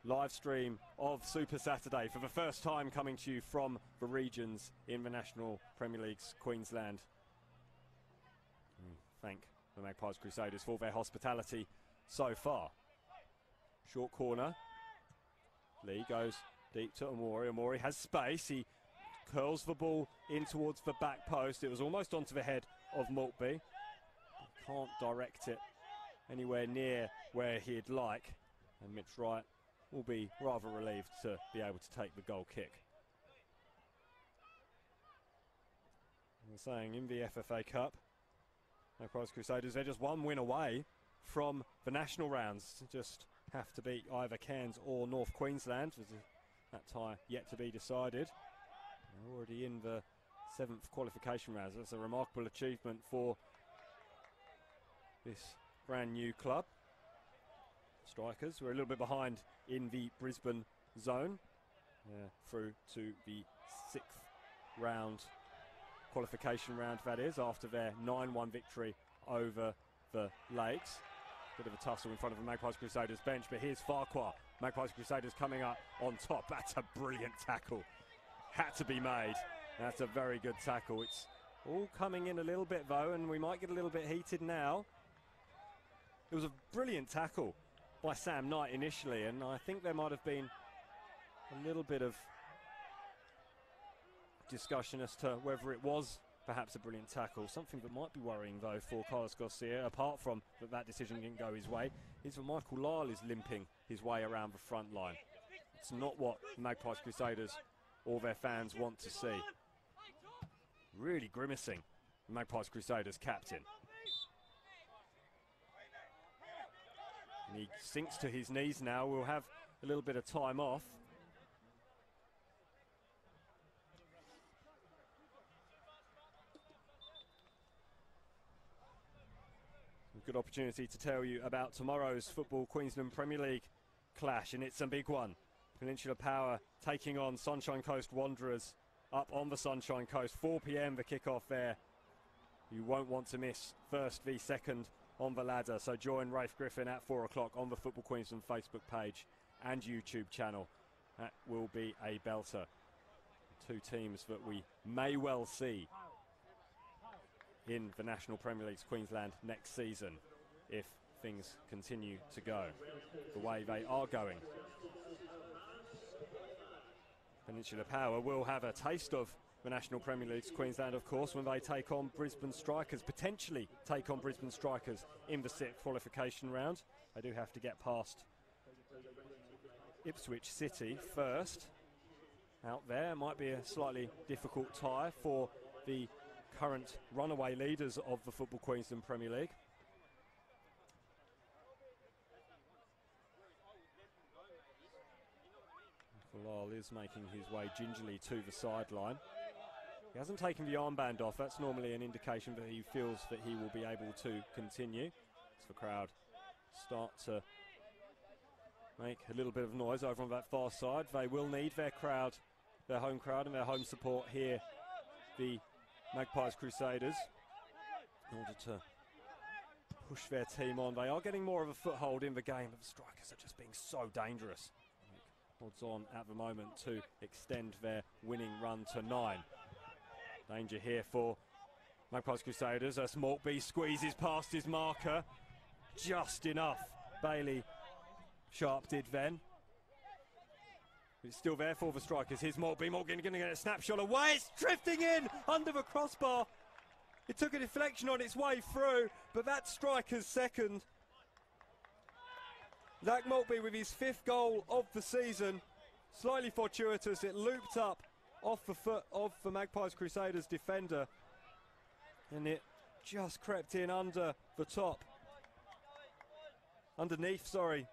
Speaker 1: live stream of Super Saturday, for the first time coming to you from the regions in the National Premier League's Queensland. Thank the Magpies Crusaders for their hospitality so far. Short corner. Lee goes deep to Omori. Omori has space. He curls the ball in towards the back post. It was almost onto the head of Maltby. Can't direct it anywhere near where he'd like. And Mitch Wright will be rather relieved to be able to take the goal kick. I'm saying in the FFA Cup, Magpies Crusaders, they're just one win away from the national rounds. Just have to beat either Cairns or North Queensland. There's that tie yet to be decided. They're already in the 7th qualification rounds. That's a remarkable achievement for this brand new club. Strikers were a little bit behind in the Brisbane zone, through to the 6th round, qualification round that is, after their 9-1 victory over the Lakes. Bit of a tussle in front of the Magpies Crusaders bench, but here's Farquhar. Magpies Crusaders coming up on top. That's a brilliant tackle. Had to be made. That's a very good tackle. It's all coming in a little bit though, and we might get a little bit heated now. It was a brilliant tackle by Sam Knight initially, and I think there might have been a little bit of discussion as to whether it was perhaps a brilliant tackle. Something that might be worrying though for Carlos Garcia, apart from that decision didn't go his way, is that Michael Lyle is limping his way around the front line. It's not what Magpies Crusaders or their fans want to see. Really grimacing, Magpies Crusaders captain. And he sinks to his knees now. We'll have a little bit of time off. Good opportunity to tell you about tomorrow's Football Queensland Premier League clash, and it's a big one. Peninsula Power taking on Sunshine Coast Wanderers up on the Sunshine Coast. 4 p.m. the kickoff there. You won't want to miss first v second on the ladder, so join Rafe Griffin at 4 o'clock on the Football Queensland Facebook page and YouTube channel. That will be a belter. Two teams that we may well see in the National Premier League's Queensland next season, if things continue to go the way they are going. Peninsula Power will have a taste of the National Premier League's Queensland, of course, when they take on Brisbane Strikers, potentially take on Brisbane Strikers in the 6th qualification round. They do have to get past Ipswich City first. Out there might be a slightly difficult tie for the current runaway leaders of the Football Queensland Premier League. Lyle is making his way gingerly to the sideline. He hasn't taken the armband off. That's normally an indication that he feels that he will be able to continue. As the crowd start to make a little bit of noise over on that far side. They will need their crowd, their home crowd and their home support here, the Magpies Crusaders, in order to push their team on. They are getting more of a foothold in the game, but the Strikers are just being so dangerous. Odds on at the moment to extend their winning run to 9. Danger here for Magpies Crusaders as Maltby squeezes past his marker. Just enough. Bailey Sharp did then. It's still there for the Strikers. Here's Maltby. Morgan going to get a snapshot away. It's drifting in under the crossbar. It took a deflection on its way through, but that's Strikers' second. Zach Maltby with his 5th goal of the season. Slightly fortuitous. It looped up off the foot of the Magpies Crusaders defender, and it just crept in under the top. Underneath, sorry,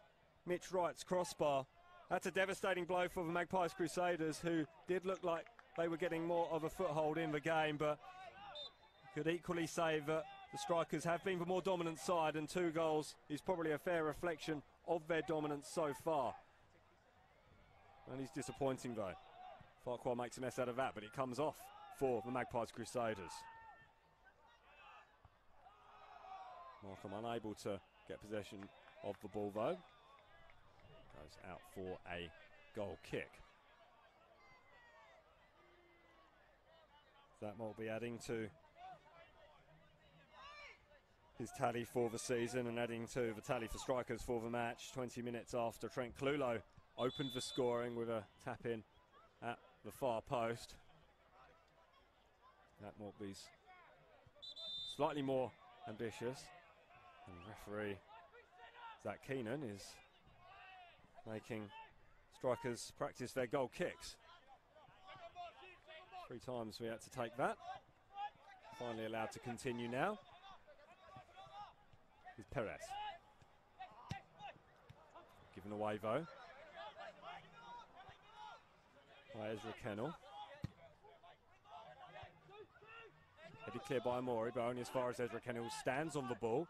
Speaker 1: Mitch Wright's crossbar. That's a devastating blow for the Magpies Crusaders, who did look like they were getting more of a foothold in the game, but could equally say that the Strikers have been the more dominant side, and 2 goals is probably a fair reflection of their dominance so far. And he's disappointing though. Farquhar makes a mess out of that, but it comes off for the Magpies Crusaders. Markham unable to get possession of the ball though. Goes out for a goal kick. That will be adding to his tally for the season and adding to the tally for Strikers for the match. 20 minutes after Trent Clulo opened the scoring with a tap in at the far post. That Maltby's slightly more ambitious, and referee Zach Keenan is making Strikers practice their goal kicks. 3 times we had to take that. Finally allowed to continue now. Is Perez. Given away though by Ezra Kennel. Headed clear by Amori, but only as far as Ezra Kennel stands on the ball.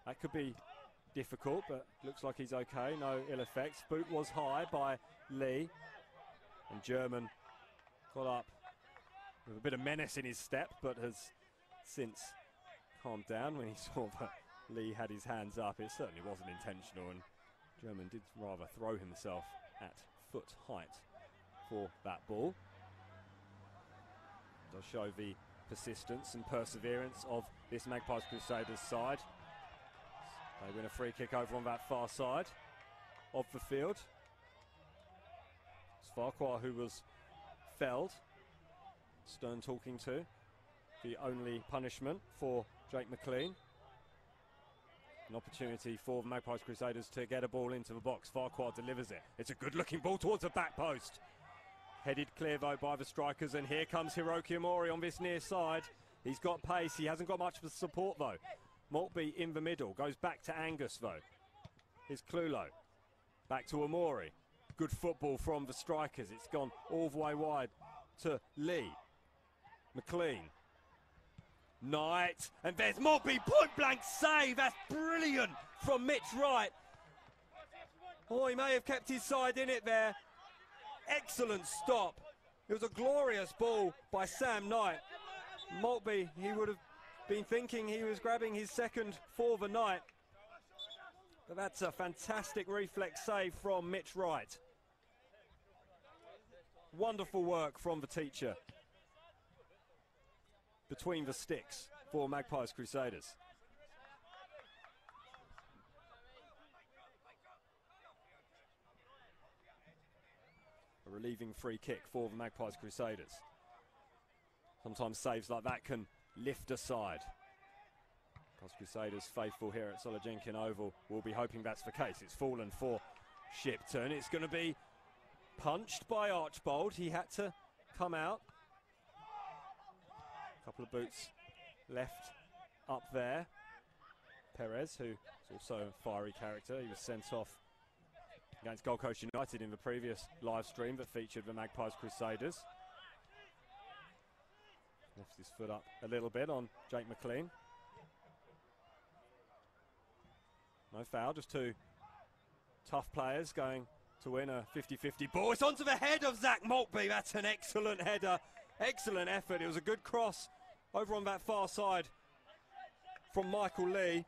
Speaker 1: That could be difficult, but looks like he's okay. No ill effects. Boot was high by Lee, and German got up with a bit of menace in his step, but has since calmed down when he saw that Lee had his hands up. It certainly wasn't intentional, and German did rather throw himself at foot height for that ball. It does show the persistence and perseverance of this Magpies Crusaders side. They win a free kick over on that far side of the field. It's Farquhar who was felled. Stern talking to. The only punishment for Jake McLean. An opportunity for the Magpies Crusaders to get a ball into the box. Farquhar delivers it. It's a good looking ball towards the back post. Headed clear though by the Strikers, and here comes Hiroki Amori on this near side. He's got pace, he hasn't got much of support though. Maltby in the middle, goes back to Angus though. Here's Clulo. Back to Amori. Good football from the Strikers. It's gone all the way wide to Lee. McLean. Knight, and there's Maltby, point blank save. That's brilliant from Mitch Wright. Oh, he may have kept his side in it there. Excellent stop. It was a glorious ball by Sam Knight. Maltby, he would have been thinking he was grabbing his second for the night. But that's a fantastic reflex save from Mitch Wright. Wonderful work from the teacher. Between the sticks for Magpies Crusaders. A relieving free kick for the Magpies Crusaders. Sometimes saves like that can lift a side. Magpies Crusaders faithful here at Soligenkin Oval will be hoping that's the case. It's fallen for Shipton. It's going to be punched by Archbold. He had to come out. Couple of boots left up there. Perez, who is also a fiery character, he was sent off against Gold Coast United in the previous live stream that featured the Magpies Crusaders. Lifts his foot up a little bit on Jake McLean. No foul, just 2 tough players going to win a 50-50 ball. It's onto the head of Zach Maltby. That's an excellent header. Excellent effort. It was a good cross over on that far side from Michael Lee.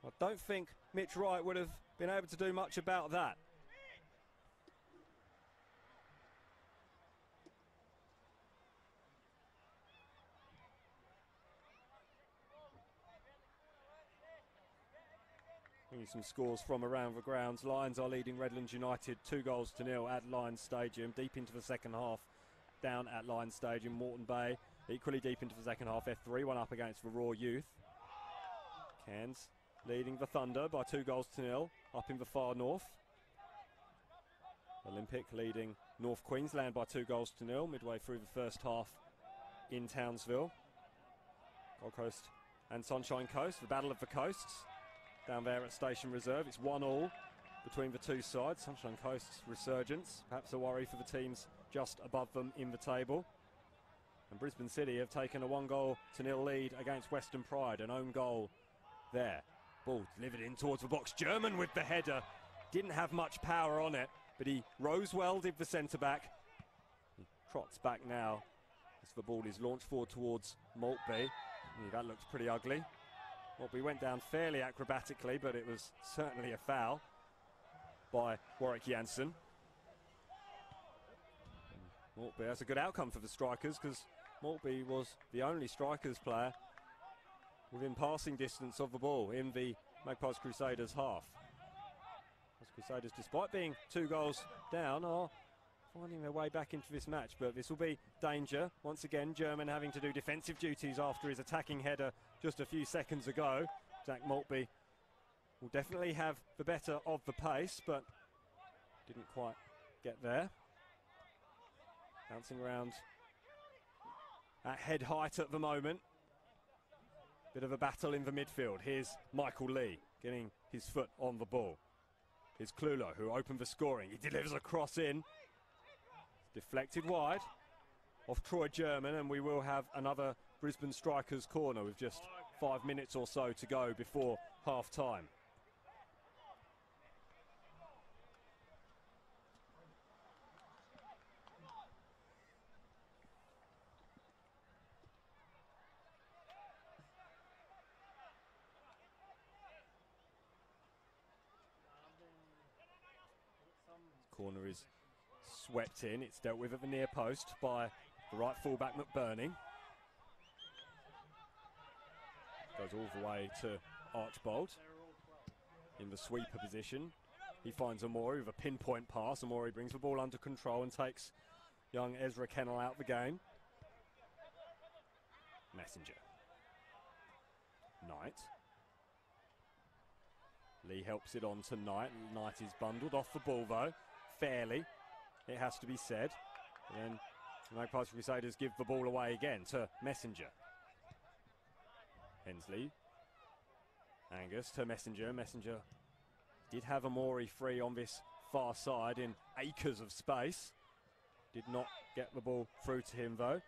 Speaker 1: I don't think Mitch Wright would have been able to do much about that. Some scores from around the grounds. Lions are leading Redlands United 2-0 at Lions Stadium. Deep into the second half, down at Lions Stadium. Moreton Bay equally deep into the second half. They're 3-1 up against the Raw Youth. Cairns leading the Thunder by 2-0 up in the far north. Olympic leading North Queensland by 2-0 midway through the first half in Townsville. Gold Coast and Sunshine Coast, the battle of the coasts. Down there at Station Reserve, it's 1-1 between the two sides. Sunshine Coast's resurgence, perhaps a worry for the teams just above them in the table. And Brisbane City have taken a 1-0 lead against Western Pride, an own goal there. Ball delivered in towards the box. German with the header. Didn't have much power on it, but he rose well, did the centre-back. He trots back now as the ball is launched forward towards Maltby. That looks pretty ugly. Maltby went down fairly acrobatically, but it was certainly a foul by Warwick Janssen. Maltby, that's a good outcome for the Strikers, because Maltby was the only Strikers player within passing distance of the ball in the Magpies Crusaders half. As Crusaders, despite being 2 goals down, are finding their way back into this match, but this will be danger. Once again, German having to do defensive duties after his attacking header just a few seconds ago. Zach Maltby will definitely have the better of the pace, but didn't quite get there. Bouncing around at head height at the moment. Bit of a battle in the midfield. Here's Michael Lee getting his foot on the ball. Here's Clulo, who opened the scoring. He delivers a cross in. Deflected wide off Troy German, and we will have another Brisbane Strikers corner with just 5 minutes or so to go before half time. Corner is swept in. It's dealt with at the near post by the right fullback McBurney. Goes all the way to Archbold in the sweeper position. He finds Amori with a pinpoint pass. Amori brings the ball under control and takes young Ezra Kennel out the game. Messenger. Knight. Lee helps it on to Knight. Knight is bundled off the ball though. Fairly, it has to be said. And then the Magpies Crusaders give the ball away again to Messenger. Hensley. Angus to Messenger. Messenger did have Amori free on this far side in acres of space. Did not get the ball through to him though.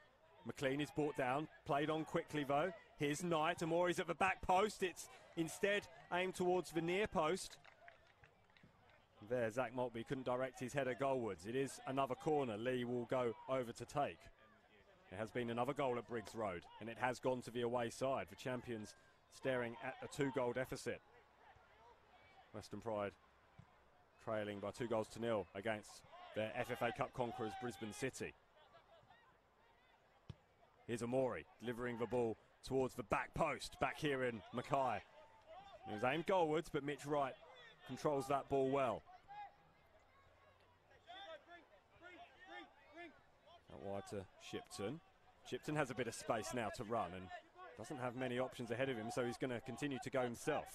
Speaker 1: McLean is brought down, played on quickly though. Here's Knight. Amori's at the back post. It's instead aimed towards the near post. There, Zach Maltby couldn't direct his header goalwards. It is another corner Lee will go over to take. It has been another goal at Briggs Road, and it has gone to the away side. The champions staring at a 2-goal deficit. Western Pride trailing by 2-0 against their FFA Cup conquerors Brisbane City. Here's Amori delivering the ball towards the back post, back here in Mackay. It was aimed goalwards, but Mitch Wright controls that ball well. Out wide to Shipton. Shipton has a bit of space now to run and doesn't have many options ahead of him, so he's going to continue to go himself.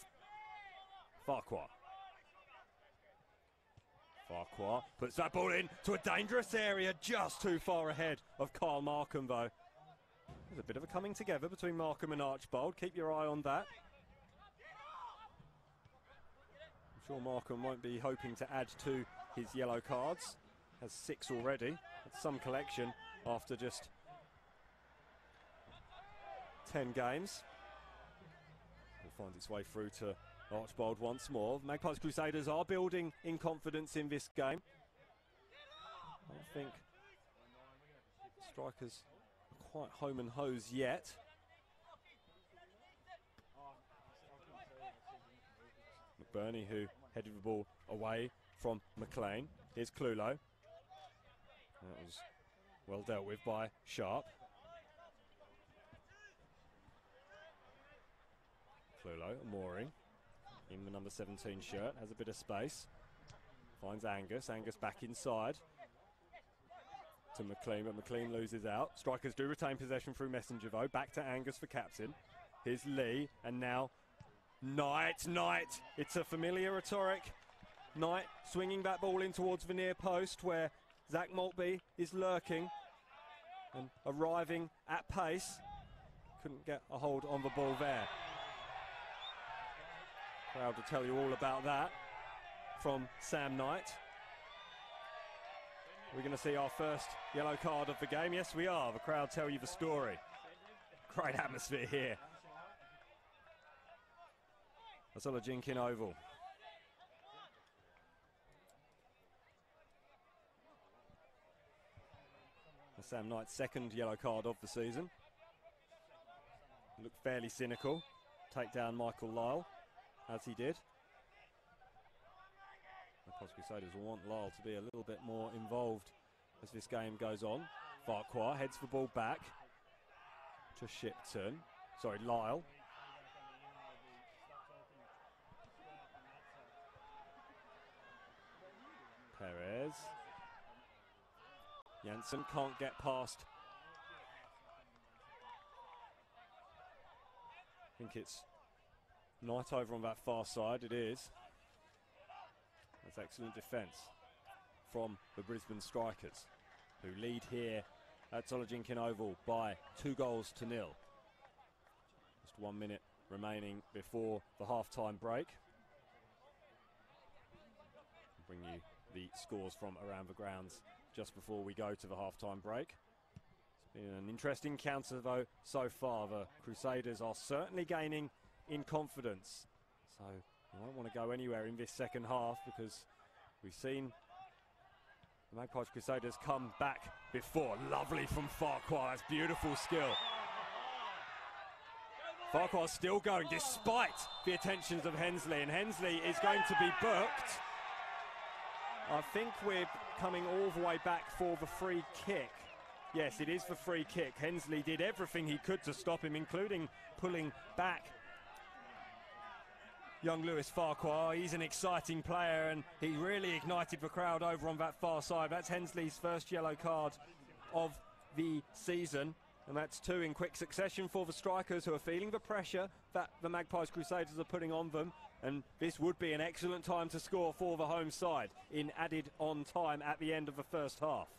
Speaker 1: Farquhar. Farquhar puts that ball in to a dangerous area, just too far ahead of Kyle Markham though. There's a bit of a coming together between Markham and Archbold. Keep your eye on that. I'm sure Markham won't be hoping to add to his yellow cards. Has 6 already. That's some collection after just 10 games. Will find its way through to Archbold once more. Magpies Crusaders are building in confidence in this game. I think Strikers are quite home and hose yet. McBurney, who headed the ball away from McLean. Here's Clulo. That was well dealt with by Sharp. Clulo, Amori, in the number 17 shirt, has a bit of space. Finds Angus. Angus back inside to McLean, but McLean loses out. Strikers do retain possession through Messenger though. Back to Angus for captain. Here's Lee, and now Knight. Knight. It's a familiar rhetoric. Knight swinging that ball in towards the near post where Zach Maltby is lurking and arriving at pace. Couldn't get a hold on the ball there. Proud to tell you all about that. from Sam Knight. We're going to see our first yellow card of the game. Yes, we are. The crowd tell you the story. Great atmosphere here. Jinkin Oval. Sam Knight's second yellow card of the season. Looked fairly cynical. Take down Michael Lyle, as he did. Magpies Crusaders will want Lyle to be a little bit more involved as this game goes on. Farquhar heads the ball back to Shipton. Sorry, Lyle. Perez. Janssen can't get past. I think it's Knight over on that far side. It is. That's excellent defence from the Brisbane Strikers, who lead here at Jinkin Oval by 2-0. Just 1 minute remaining before the half-time break. I'll bring you the scores from around the grounds just before we go to the half-time break. It's been an interesting counter though so far. The Crusaders are certainly gaining in confidence, so you won't want to go anywhere in this second half because we've seen the Magpies Crusaders come back before. Lovely from Farquhar, that's beautiful skill. Farquhar still going despite the attentions of Hensley, and Hensley is going to be booked. I think we're coming all the way back for the free kick. Yes, it is the free kick. Hensley did everything he could to stop him, including pulling back young Lewis Farquhar. He's an exciting player and he really ignited the crowd over on that far side. That's Hensley's first yellow card of the season, and that's 2 in quick succession for the Strikers, who are feeling the pressure that the Magpies Crusaders are putting on them. And this would be an excellent time to score for the home side in added on time at the end of the first half.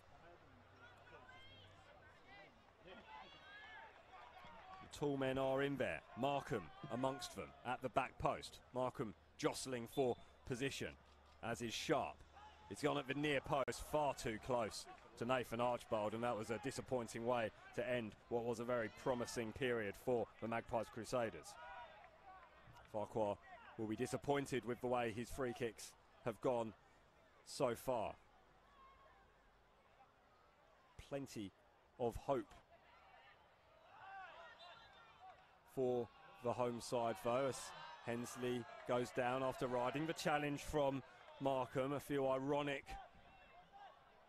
Speaker 1: The tall men are in there. Markham amongst them at the back post. Markham jostling for position, as is Sharp. It's gone at the near post, far too close to Nathan Archbold, and that was a disappointing way to end what was a very promising period for the Magpies Crusaders. Farquhar will be disappointed with the way his free kicks have gone so far. Plenty of hope for the home side though, as Hensley goes down after riding the challenge from Markham. A few ironic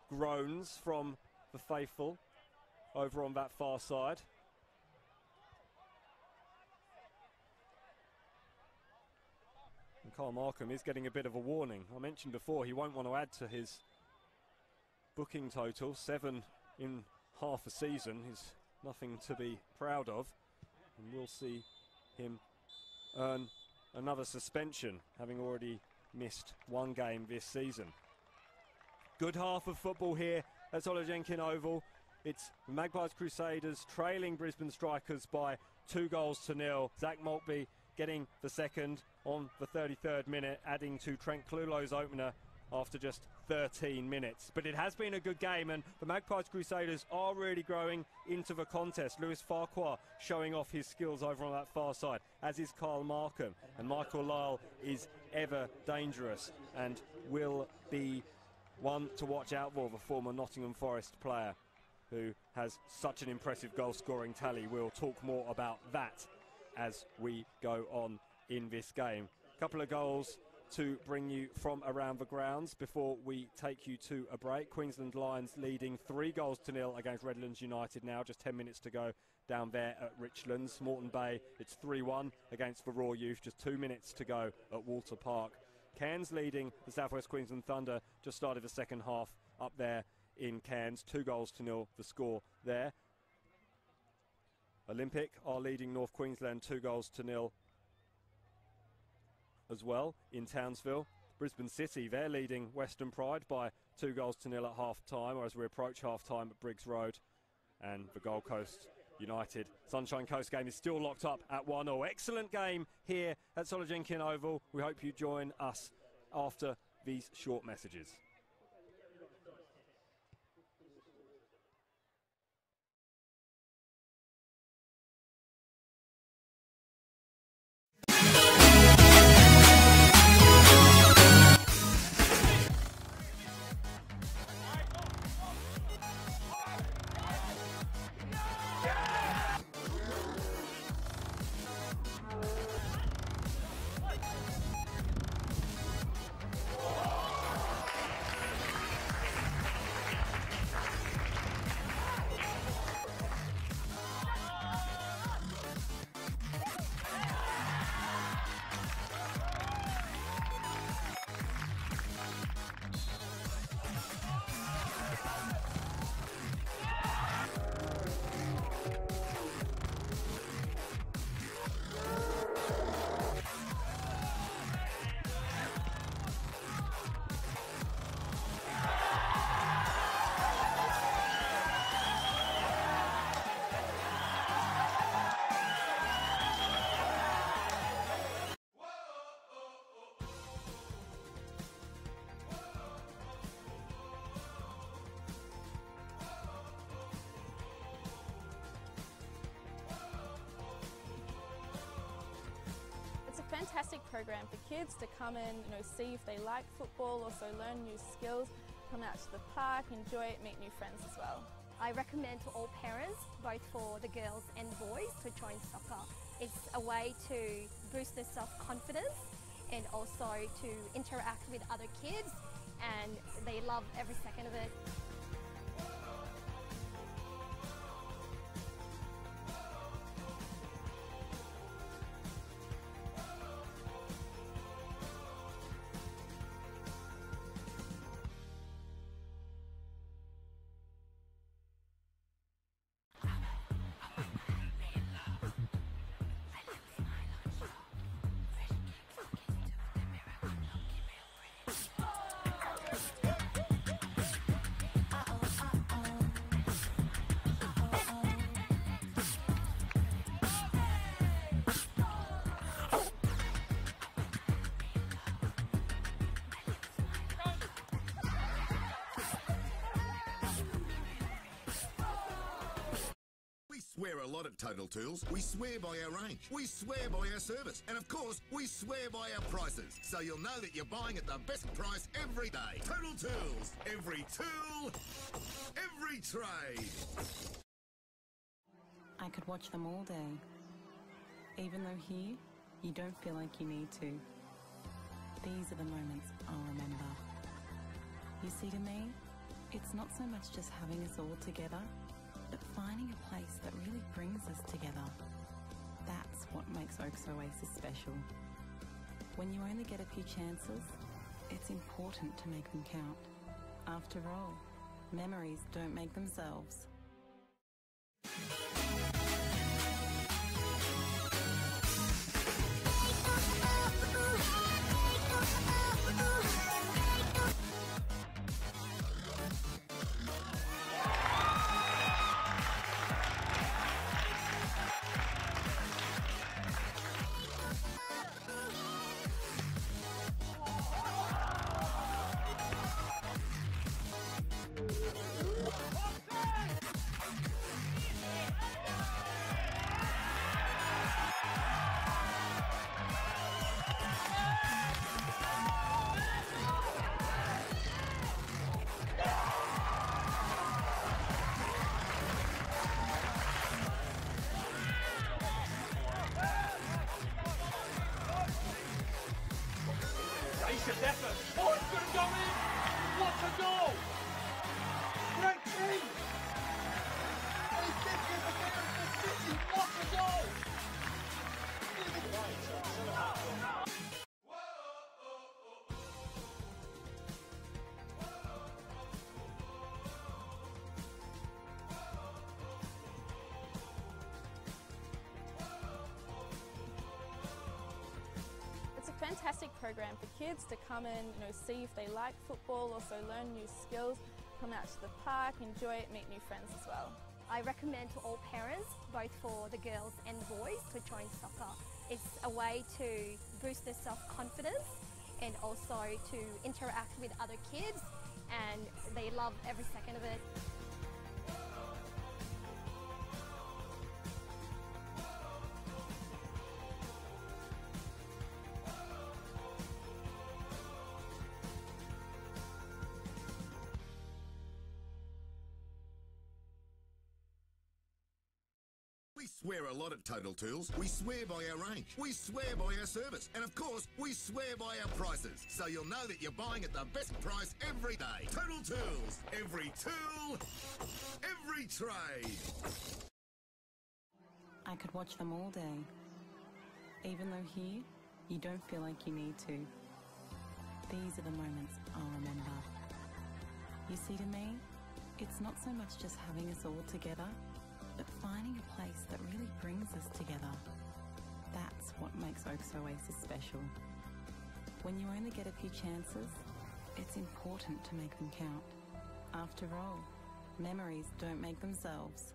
Speaker 1: groans from the faithful over on that far side. And Carl Markham is getting a bit of a warning. I mentioned before he won't want to add to his booking total. 7 in half a season is nothing to be proud of. And we'll see him earn another suspension, having already missed 1 game this season. Good half of football here at Jinkin Oval. It's Magpies Crusaders trailing Brisbane Strikers by 2-0. Zach Maltby getting the second on the 33rd minute, adding to Trent Clulow's opener after just 13 minutes. But it has been a good game, and the Magpies Crusaders are really growing into the contest. Lewis Farquhar showing off his skills over on that far side, as is Carl Markham. And Michael Lyle is ever dangerous and will be one to watch out for, the former Nottingham Forest player who has such an impressive goal-scoring tally. We'll talk more about that as we go on in this game. A couple of goals to bring you from around the grounds before we take you to a break. Queensland Lions leading 3-0 against Redlands United now, just 10 minutes to go down there at Richlands. Moreton Bay, it's 3-1 against the Raw Youth, just 2 minutes to go at Walter Park. Cairns leading the South West Queensland Thunder, just started the second half up there in Cairns, 2-0 the score there. Olympic are leading North Queensland 2-0 as well in Townsville. Brisbane City, they're leading Western Pride by 2-0 at half-time, or as we approach half-time at Briggs Road. And the Gold Coast United Sunshine Coast game is still locked up at 1-0. Excellent game here at Jinkin Oval. We hope you join us after these short messages.
Speaker 2: Fantastic program for kids to come in, see if they like football, also learn new skills, come out to the park, enjoy it, meet new friends as well.
Speaker 3: I recommend to all parents, both for the girls and boys, to join soccer. It's a way to boost their self-confidence and also to interact with other kids, and they love every second of it.
Speaker 4: We swear a lot at Total Tools. We swear by our range. We swear by our service. And of course, we swear by our prices. So you'll know that you're buying at the best price every day. Total Tools. Every tool, every trade.
Speaker 5: I could watch them all day. Even though here, you don't feel like you need to. These are the moments I'll remember. You see, to me, it's not so much just having us all together, but finding a place that really brings us together. That's what makes Oaks Oasis special. When you only get a few chances, it's important to make them count. After all, memories don't make themselves.
Speaker 6: Decent effort. Oh, it's going to go in. What a goal. Great team. They did get the game for City. What a goal.
Speaker 2: Fantastic program for kids to come in, see if they like football, also learn new skills, come out to the park, enjoy it, meet new friends as well.
Speaker 3: I recommend to all parents, both for the girls and boys, to join soccer. It's a way to boost their self-confidence and also to interact with other kids, and they love every second of it.
Speaker 4: We swear a lot at Total Tools. We swear by our range. We swear by our service. And of course, we swear by our prices. So you'll know that you're buying at the best price every day. Total Tools. Every tool, every trade.
Speaker 5: I could watch them all day. Even though here, you don't feel like you need to. These are the moments I'll remember. You see, to me, it's not so much just having us all together, but finding a place that really brings us together. That's what makes Oaks Oasis special. When you only get a few chances, it's important to make them count. After all, memories don't make themselves.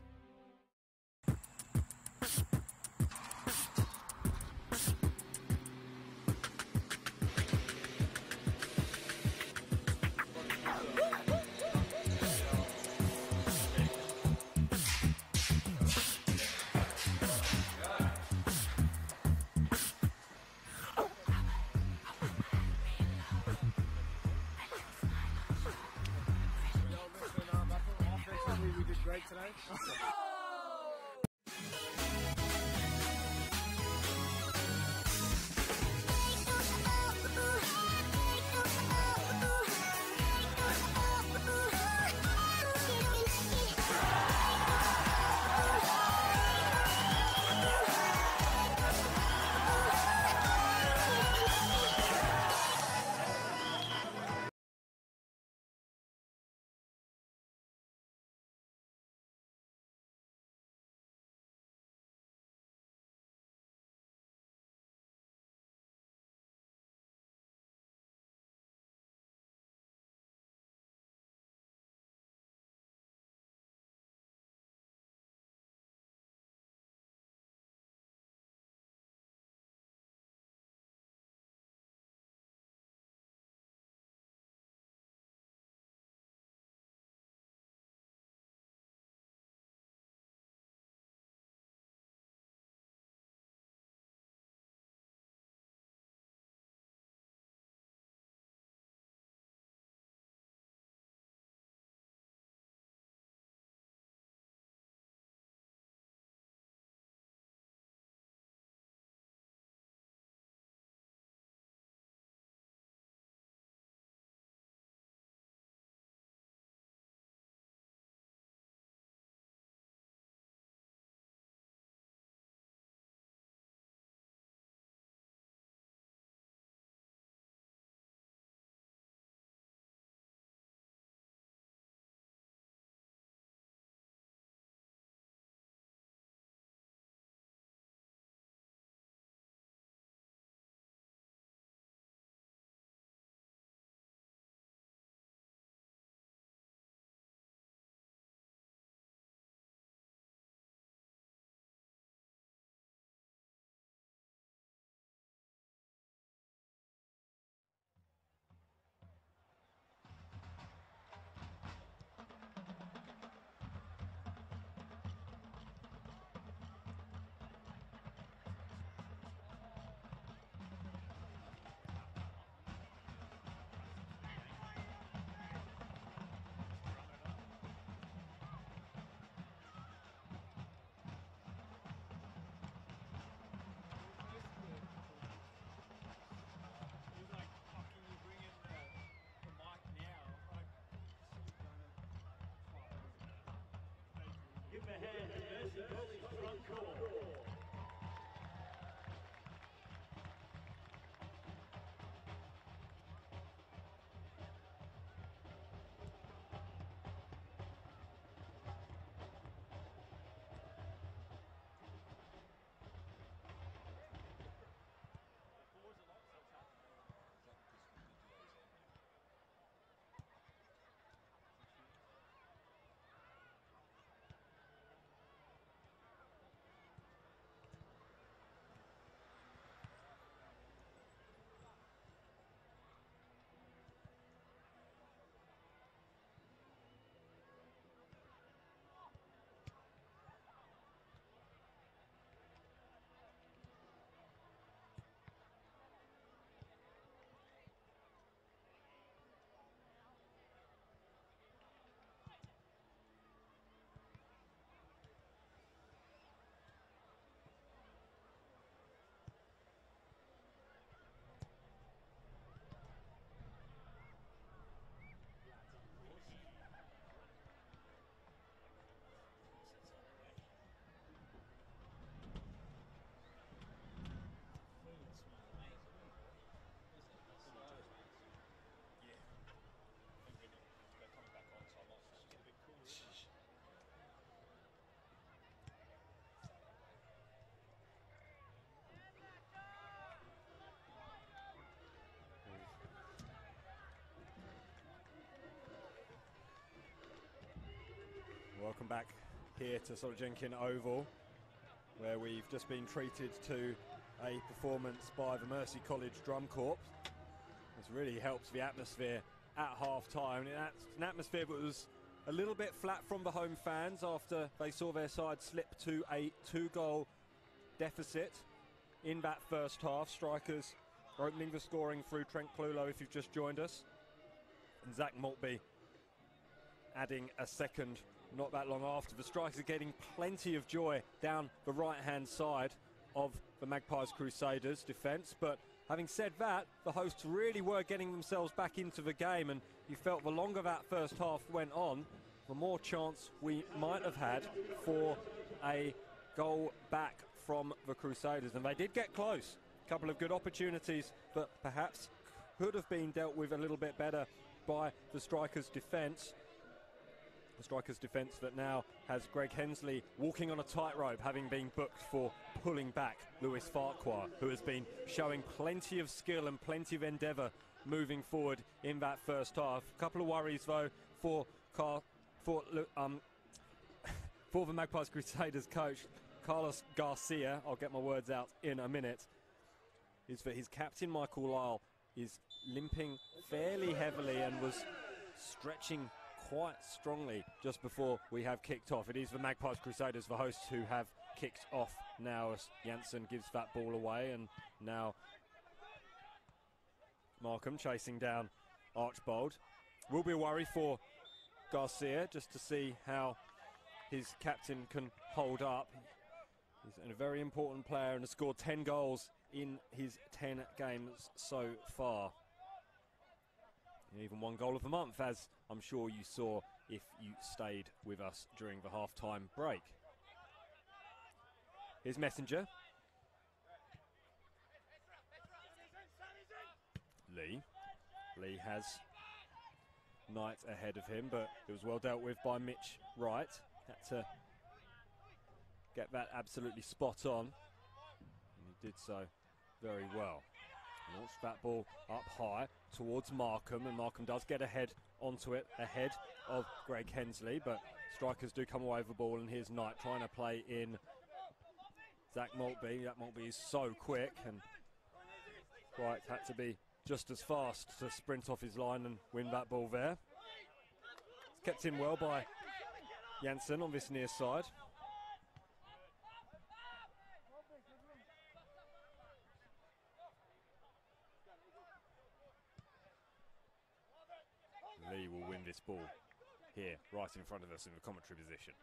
Speaker 6: We did great today. Give a hand to Mercy College front court.
Speaker 1: Welcome back here to Soljenkin Oval, where we've just been treated to a performance by the Mercy College Drum Corps. This really helps the atmosphere at half-time. That's an atmosphere that was a little bit flat from the home fans after they saw their side slip to a 2-goal deficit in that first half. Strikers opening the scoring through Trent Clulo, if you've just joined us. And Zach Maltby adding a second not that long after. The Strikers are getting plenty of joy down the right-hand side of the Magpies Crusaders defence, but having said that, the hosts really were getting themselves back into the game, and you felt the longer that first half went on, the more chance we might have had for a goal back from the Crusaders. And they did get close. A couple of good opportunities that perhaps could have been dealt with a little bit better by the Strikers' defence. The Strikers' defence that now has Greg Hensley walking on a tightrope, having been booked for pulling back Lewis Farquhar, who has been showing plenty of skill and plenty of endeavour moving forward in that first half. A couple of worries though for the Magpies Crusaders coach Carlos Garcia, I'll get my words out in a minute, is that his captain Michael Lyle is limping fairly heavily and was stretching quite strongly just before we have kicked off. It is the Magpies Crusaders, the hosts, who have kicked off now as Janssen gives that ball away, and now Markham chasing down Archbold. Will be a worry for Garcia just to see how his captain can hold up. He's a very important player and has scored 10 goals in his 10 games so far. Even one goal of the month, as I'm sure you saw if you stayed with us during the half-time break. Here's Messenger. Lee has Knight ahead of him, but it was well dealt with by Mitch Wright. Had to get that absolutely spot on, and he did so very well. Launched that ball up high towards Markham, and Markham does get ahead onto it, ahead of Greg Hensley, but Strikers do come away with the ball, and here's Knight trying to play in Zach Maltby. Zach Maltby is so quick, and Wright had to be just as fast to sprint off his line and win that ball there. It's kept in well by Janssen on this near side. Lee will win this ball here, right in front of us in the commentary position.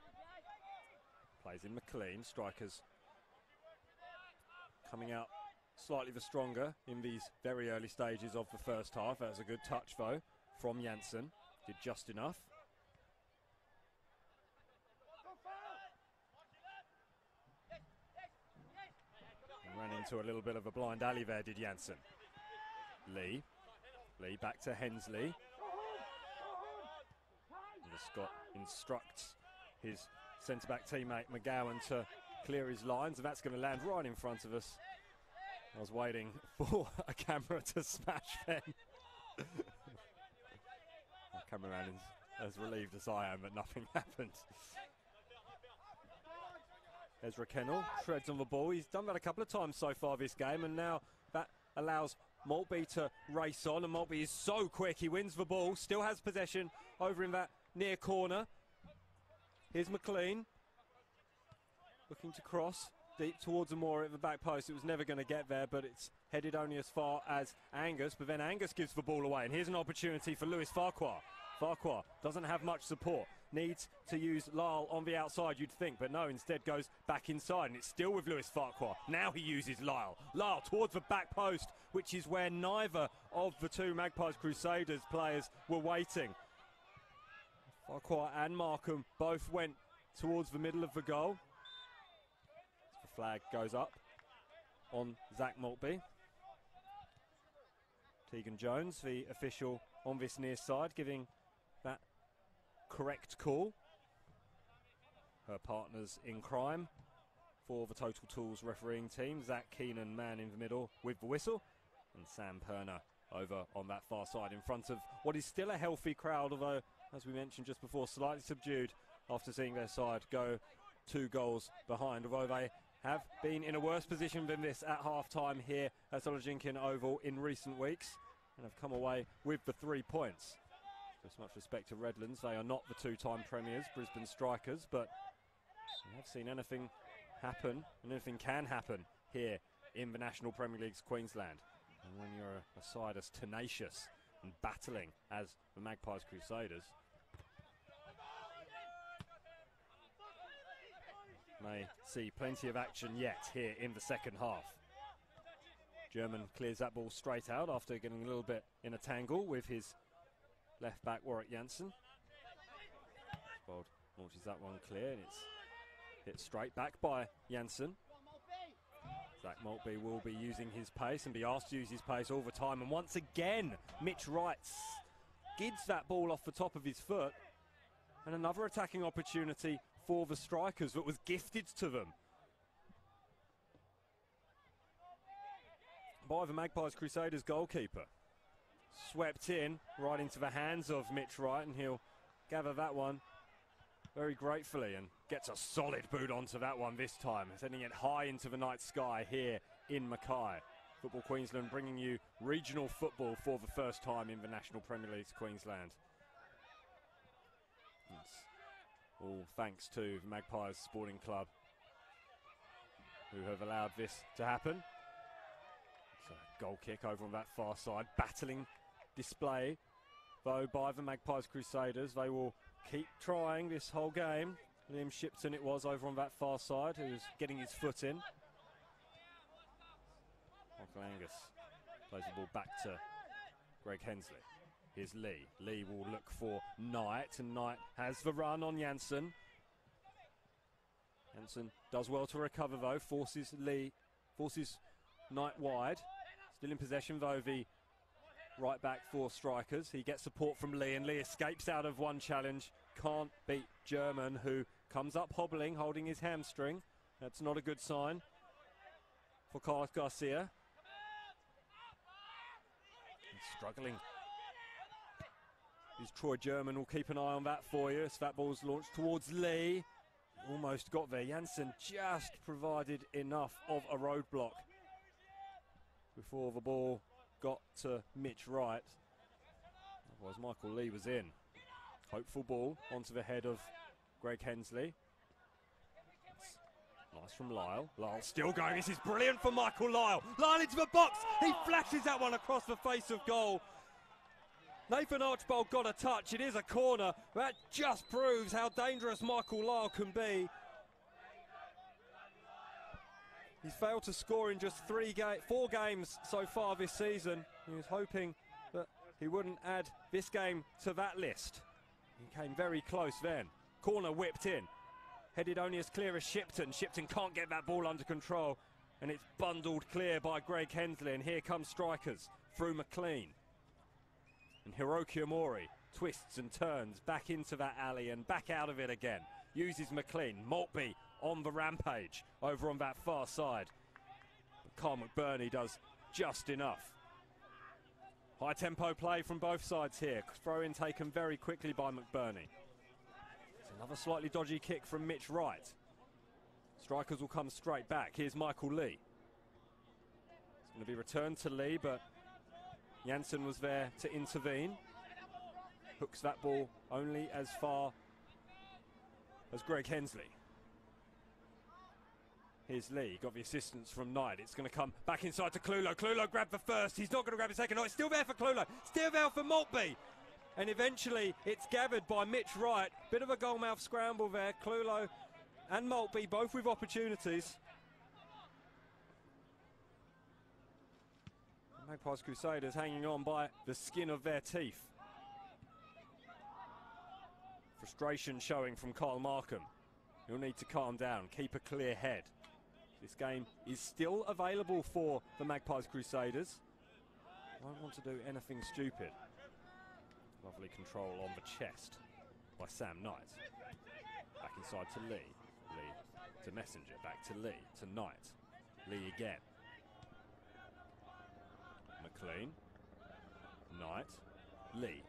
Speaker 1: Plays in McLean. Strikers coming out slightly the stronger in these very early stages of the first half. That was a good touch though from Janssen. Did just enough. And ran into a little bit of a blind alley there, did Janssen. Lee back to Hensley. Scott instructs his centre-back teammate McGowan to clear his lines, and that's going to land right in front of us. I was waiting for a camera to smash them. The cameraman is as relieved as I am that nothing happened. Ezra Kennel treads on the ball. He's done that a couple of times so far this game, and now that allows Maltby to race on, and Maltby is so quick. He wins the ball, still has possession over in that near corner. Here's McLean looking to cross deep towards Amora at the back post. It was never going to get there, but it's headed only as far as Angus, but then Angus gives the ball away, and here's an opportunity for Lewis Farquhar. Farquhar doesn't have much support, needs to use Lyle on the outside, you'd think, but no, instead goes back inside, and it's still with Lewis Farquhar. Now he uses Lyle towards the back post, which is where neither of the two Magpies Crusaders players were waiting. Farquhar and Markham both went towards the middle of the goal. The flag goes up on Zach Maltby. Tegan Jones, the official on this near side, giving that correct call. Her partners in crime for the Total Tools refereeing team. Zach Keenan, man in the middle with the whistle, and Sam Perner over on that far side in front of what is still a healthy crowd, although, as we mentioned just before, slightly subdued after seeing their side go 2 goals behind, although they have been in a worse position than this at half-time here at Solojinkin Oval in recent weeks and have come away with the 3 points. With much respect to Redlands, they are not the 2-time premiers, Brisbane Strikers, but we have seen anything happen, and anything can happen here in the National Premier League's Queensland. And when you're a side as tenacious and battling as the Magpies Crusaders, may see plenty of action yet here in the second half. German clears that ball straight out after getting a little bit in a tangle with his left back Warwick Janssen. Bold launches that one clear, and it's hit straight back by Janssen. Zach Maltby will be using his pace and be asked to use his pace all the time, and once again Mitch Wright skids that ball off the top of his foot, and another attacking opportunity for the Strikers that was gifted to them by the Magpies Crusaders goalkeeper. Swept in right into the hands of Mitch Wright, and he'll gather that one very gratefully and gets a solid boot onto that one this time, sending it high into the night sky here in Mackay. Football Queensland bringing you regional football for the first time in the National Premier League's Queensland. It's all thanks to the Magpies Sporting Club, who have allowed this to happen. It's a goal kick over on that far side. Battling display, though, by the Magpies Crusaders. They will keep trying this whole game. Liam Shipton it was over on that far side, who's getting his foot in. Michael Angus plays the ball back to Greg Hensley. Here's Lee. Lee will look for Knight, and Knight has the run on Janssen. Janssen does well to recover though, forces Knight wide. Still in possession though, the right back for Strikers. He gets support from Lee, and Lee escapes out of one challenge. Can't beat German, who comes up hobbling, holding his hamstring. That's not a good sign for Carlos Garcia. He's struggling. Is Troy German, will keep an eye on that for you as that ball's launched towards Lee. Almost got there. Janssen just provided enough of a roadblock before the ball got to Mitch Wright. Otherwise Michael Lee was in. Hopeful ball onto the head of Greg Hensley. It's nice from Lyle. Lyle still going. This is brilliant for Michael Lyle. Lyle into the box. He flashes that one across the face of goal. Nathan Archbold got a touch. It is a corner. That just proves how dangerous Michael Lyle can be. He's failed to score in just 4 games so far this season. He was hoping that he wouldn't add this game to that list. He came very close then. Corner whipped in. Headed only as clear as Shipton. Shipton can't get that ball under control, and it's bundled clear by Greg Hensley. And here comes Strikers through McLean. And Hiroki Omori twists and turns back into that alley and back out of it again. Uses McLean. Maltby on the rampage over on that far side. But Carl McBurney does just enough. High tempo play from both sides here. Throw in taken very quickly by McBurney. It's another slightly dodgy kick from Mitch Wright. Strikers will come straight back. Here's Michael Lee. It's going to be returned to Lee, but Janssen was there to intervene. Hooks that ball only as far as Greg Hensley. Here's Lee, got the assistance from Knight. It's going to come back inside to Clulo. Clulo grabbed the first. He's not going to grab the second. No, it's still there for Clulo. Still there for Maltby. And eventually it's gathered by Mitch Wright. Bit of a goalmouth scramble there. Clulo and Maltby both with opportunities. Magpies Crusaders hanging on by the skin of their teeth. Frustration showing from Kyle Markham. You'll need to calm down, keep a clear head. This game is still available for the Magpies Crusaders. Won't want to do anything stupid. Lovely control on the chest by Sam Knight. Back inside to Lee. Lee to Messenger, back to Lee, to Knight. Lee again. McLean, Knight, Lee.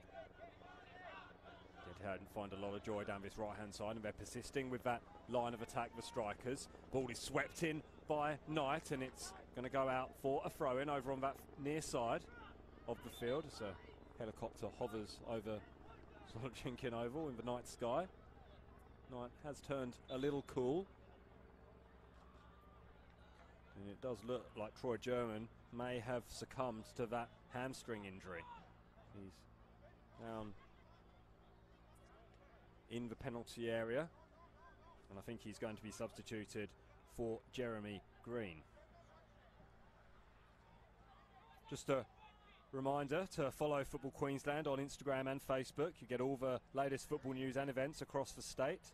Speaker 1: didn't find a lot of joy down this right-hand side, and they're persisting with that line of attack, the strikers. Ball is swept in by Knight, and it's going to go out for a throw-in over on that near side of the field as a helicopter hovers over Jenkins Oval in the night sky. Knight has turned a little cool, and it does look like Troy German may have succumbed to that hamstring injury. He's down in the penalty area, and I think he's going to be substituted for Jeremy Green. Just a reminder to follow Football Queensland on Instagram and Facebook. You get all the latest football news and events across the state.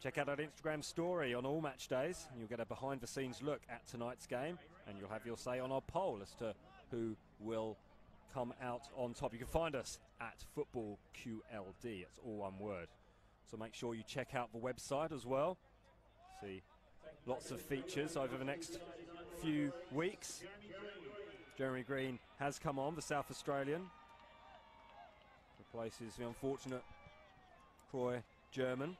Speaker 1: Check out our Instagram story on all match days, and you'll get a behind-the-scenes look at tonight's game, and you'll have your say on our poll as to who will come out on top. You can find us at Football QLD. It's all one word. So make sure you check out the website as well. See lots of features over the next few weeks. Jeremy Green has come on, the South Australian. Replaces the unfortunate Troy German.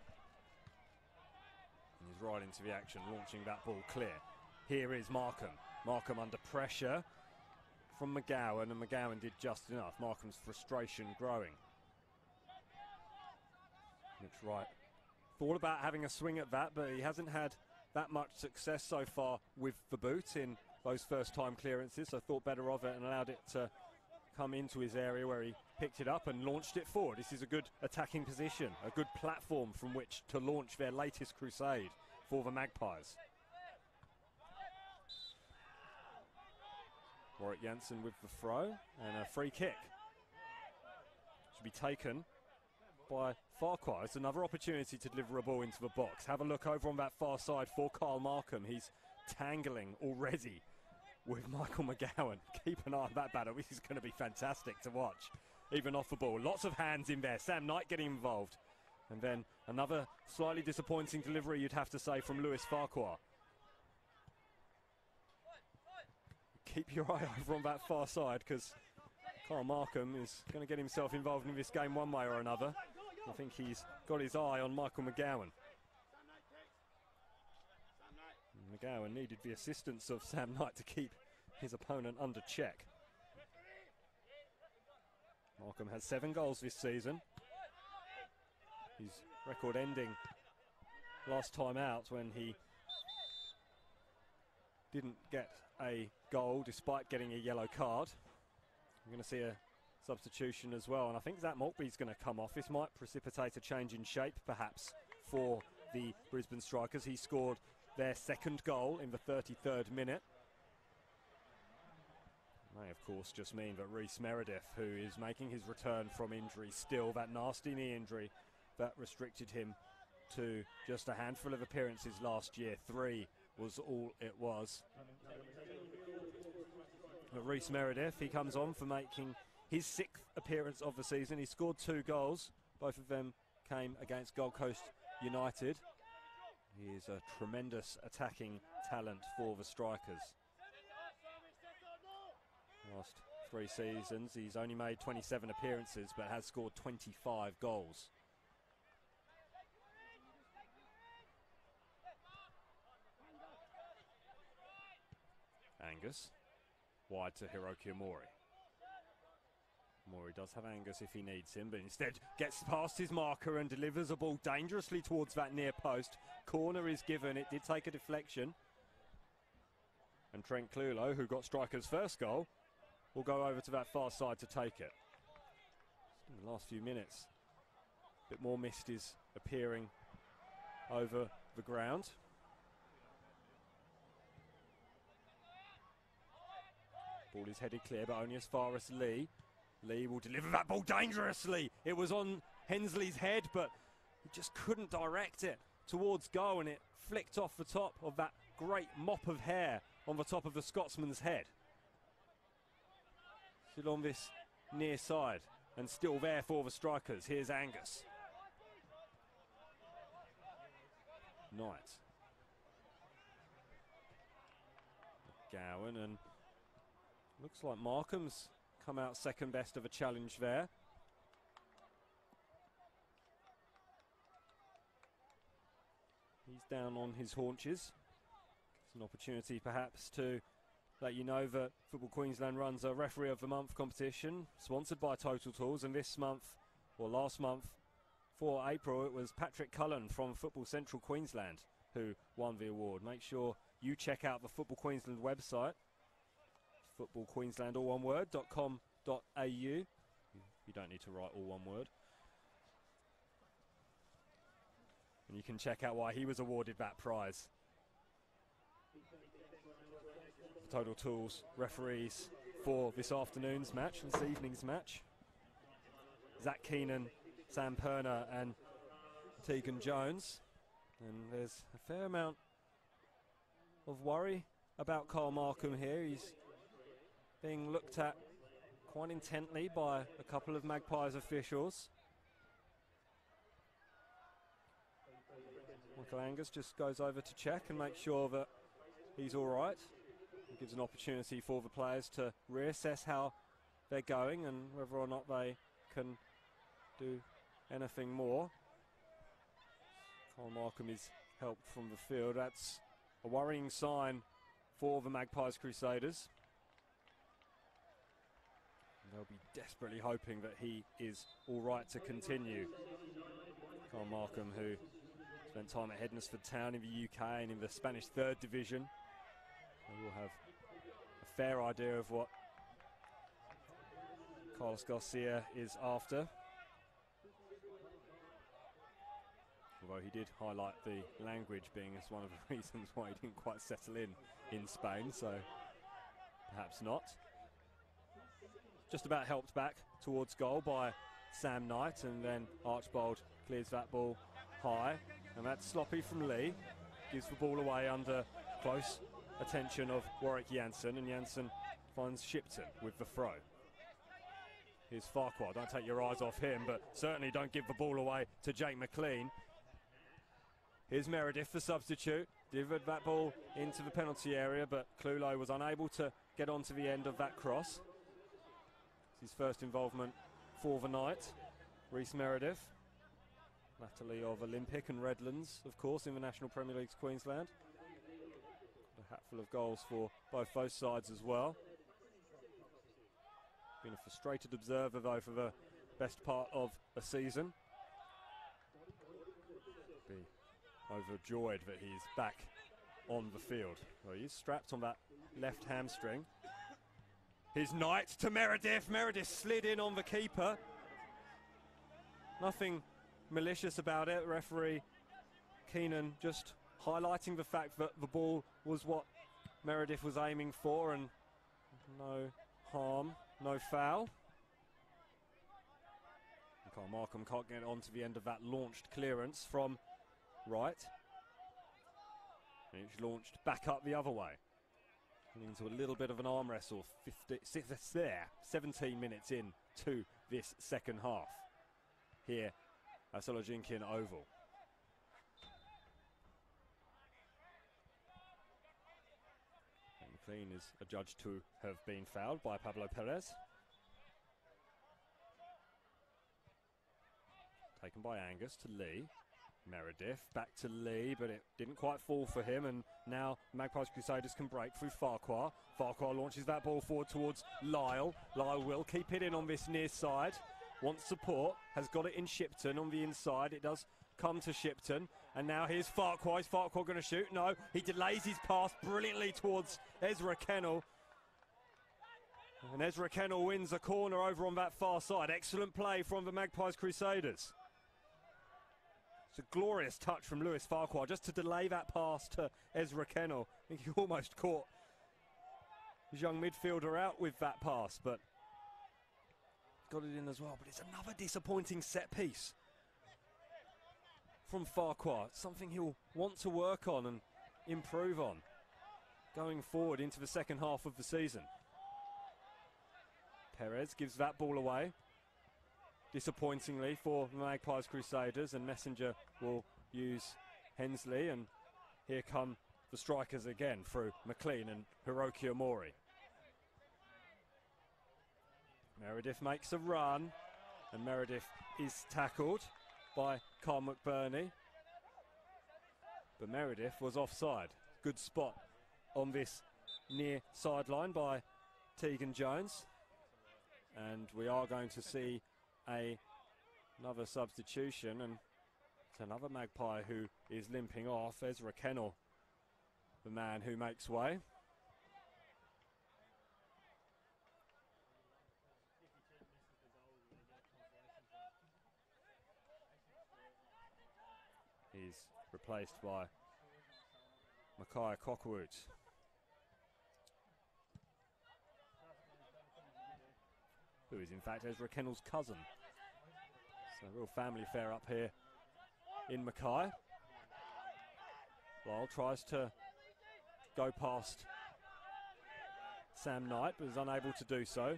Speaker 1: And he's right into the action, launching that ball clear. Here is Markham. Markham under pressure from McGowan, and McGowan did just enough. Markham's frustration growing. Looks right. Thought about having a swing at that, but he hasn't had that much success so far with the boot in those first time clearances, so thought better of it and allowed it to come into his area, where he picked it up and launched it forward. This is a good attacking position, a good platform from which to launch their latest crusade for the Magpies. Warwick Janssen with the throw, and a free kick should be taken by Farquhar. It's another opportunity to deliver a ball into the box. Have a look over on that far side for Kyle Markham. He's tangling already with Michael McGowan. Keep an eye on that battle. This is going to be fantastic to watch, even off the ball. Lots of hands in there. Sam Knight getting involved. And then another slightly disappointing delivery, you'd have to say, from Lewis Farquhar. Keep your eye over on that far side, because Kyle Markham is going to get himself involved in this game one way or another. I think he's got his eye on Michael McGowan. McGowan needed the assistance of Sam Knight to keep his opponent under check. Markham has 7 goals this season. His record ending last time out when he didn't get a goal despite getting a yellow card. We're going to see a substitution as well, and I think Zach Maltby's going to come off. This might precipitate a change in shape perhaps for the Brisbane Strikers. He scored their second goal in the 33rd minute. May of course just mean that Rhys Meredith, who is making his return from injury still, that nasty knee injury that restricted him to just a handful of appearances last year. 3 was all it was. But Rhys Meredith, he comes on for making his 6th appearance of the season. He scored 2 goals. Both of them came against Gold Coast United. He is a tremendous attacking talent for the Strikers. Last 3 seasons, he's only made 27 appearances, but has scored 25 goals. Angus, wide to Hiroki Omori. Omori does have Angus if he needs him, but instead gets past his marker and delivers a ball dangerously towards that near post. Corner is given. It did take a deflection. And Trent Clulo, who got Striker's first goal, will go over to that far side to take it. In the last few minutes, a bit more mist is appearing over the ground. Ball is headed clear, but only as far as Lee. Lee will deliver that ball dangerously. It was on Hensley's head, but he just couldn't direct it towards goal, and it flicked off the top of that great mop of hair on the top of the Scotsman's head. Still on this near side, and still there for the Strikers. Here's Angus. Knight. McGowan, and looks like Markham's come out second best of a challenge there. He's down on his haunches. It's an opportunity perhaps to let you know that Football Queensland runs a Referee of the Month competition sponsored by Total Tools, and this month, or last month, for April, it was Patrick Cullen from Football Central Queensland who won the award. Make sure you check out the Football Queensland website, footballqueensland, all one word, .com.au. You don't need to write all one word. And you can check out why he was awarded that prize. Total Tools referees for this afternoon's match and this evening's match. Zach Keenan, Sam Perner and Tegan Jones. And there's a fair amount of worry about Carl Markham here. He's being looked at quite intently by a couple of Magpies officials. Michael Angus just goes over to check and make sure that he's all right. It gives an opportunity for the players to reassess how they're going and whether or not they can do anything more. Carl Markham is helped from the field. That's a worrying sign for the Magpies Crusaders. They'll be desperately hoping that he is all right to continue. Carl Markham, who spent time at Hednesford Town in the UK and in the Spanish 3rd Division. We will have a fair idea of what Carlos Garcia is after. Although he did highlight the language being as one of the reasons why he didn't quite settle in Spain, so perhaps not. Just about helped back towards goal by Sam Knight, and then Archbold clears that ball high, and that's sloppy from Lee. Gives the ball away under close attention of Warwick Jansen, and Jansen finds Shipton with the throw. Here's Farquhar. Don't take your eyes off him, but certainly don't give the ball away to Jake McLean. Here's Meredith, the substitute. Delivered that ball into the penalty area, but Clulo was unable to get onto the end of that cross. It's his first involvement for the night. Rhys Meredith, latterly of Olympic and Redlands, of course, in the National Premier League's Queensland. A hatful of goals for both those sides as well. Been a frustrated observer, though, for the best part of a season. Be overjoyed that he's back on the field. Well, he's strapped on that left hamstring. Here's Knight to Meredith. Meredith slid in on the keeper. Nothing malicious about it. Referee Keenan just highlighting the fact that the ball was what Meredith was aiming for, and no harm, no foul. And Carl Markham can't get onto the end of that launched clearance from right. And it's launched back up the other way. Into a little bit of an arm wrestle. 17 minutes in to this second half here at Solojinkin Oval. And McLean is adjudged to have been fouled by Pablo Perez. Taken by Angus to Lee. Meredith back to Lee, but it didn't quite fall for him, and now Magpies Crusaders can break through Farquhar. Farquhar launches that ball forward towards Lyle. Lyle will keep it in on this near side. Wants support, has got it in Shipton on the inside. It does come to Shipton, and now here's Farquhar. Is Farquhar going to shoot? No, he delays his pass brilliantly towards Ezra Kennell. And Ezra Kennell wins a corner over on that far side. Excellent play from the Magpies Crusaders. It's a glorious touch from Lewis Farquhar just to delay that pass to Ezra Kennell. I think he almost caught his young midfielder out with that pass, but got it in as well. But it's another disappointing set piece from Farquhar. It's something he'll want to work on and improve on going forward into the second half of the season. Perez gives that ball away, disappointingly for the Magpies Crusaders, and Messenger will use Hensley, and here come the strikers again through McLean and Hiroki Omori. Meredith makes a run, and Meredith is tackled by Carl McBurney, But Meredith was offside. Good spot on this near sideline by Tegan Jones. And we are going to see another substitution, and it's another Magpie who is limping off. Ezra Kennell, the man who makes way. He's replaced by Mackay Cockwood. Who is in fact Ezra Kennell's cousin. So a real family affair up here in Mackay. Lyle tries to go past Sam Knight, but is unable to do so.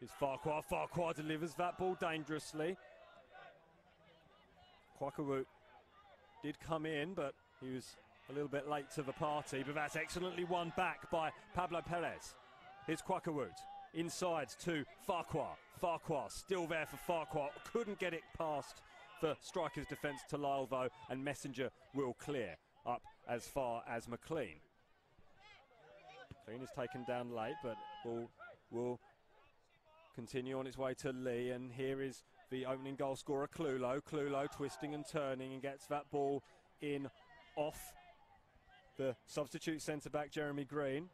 Speaker 1: It's Farquhar. Farquhar delivers that ball dangerously. Quackaroot did come in, but he was a little bit late to the party. But that's excellently won back by Pablo Perez. Here's Quackaroot. Inside to Farquhar. Farquhar still there for Farquhar. Couldn't get it past the striker's defence to Lyle though, and Messenger will clear up as far as McLean. McLean is taken down late, but will continue on its way to Lee, and here is the opening goal scorer Clulo. Clulo twisting and turning and gets that ball in off the substitute centre-back Jeremy Green.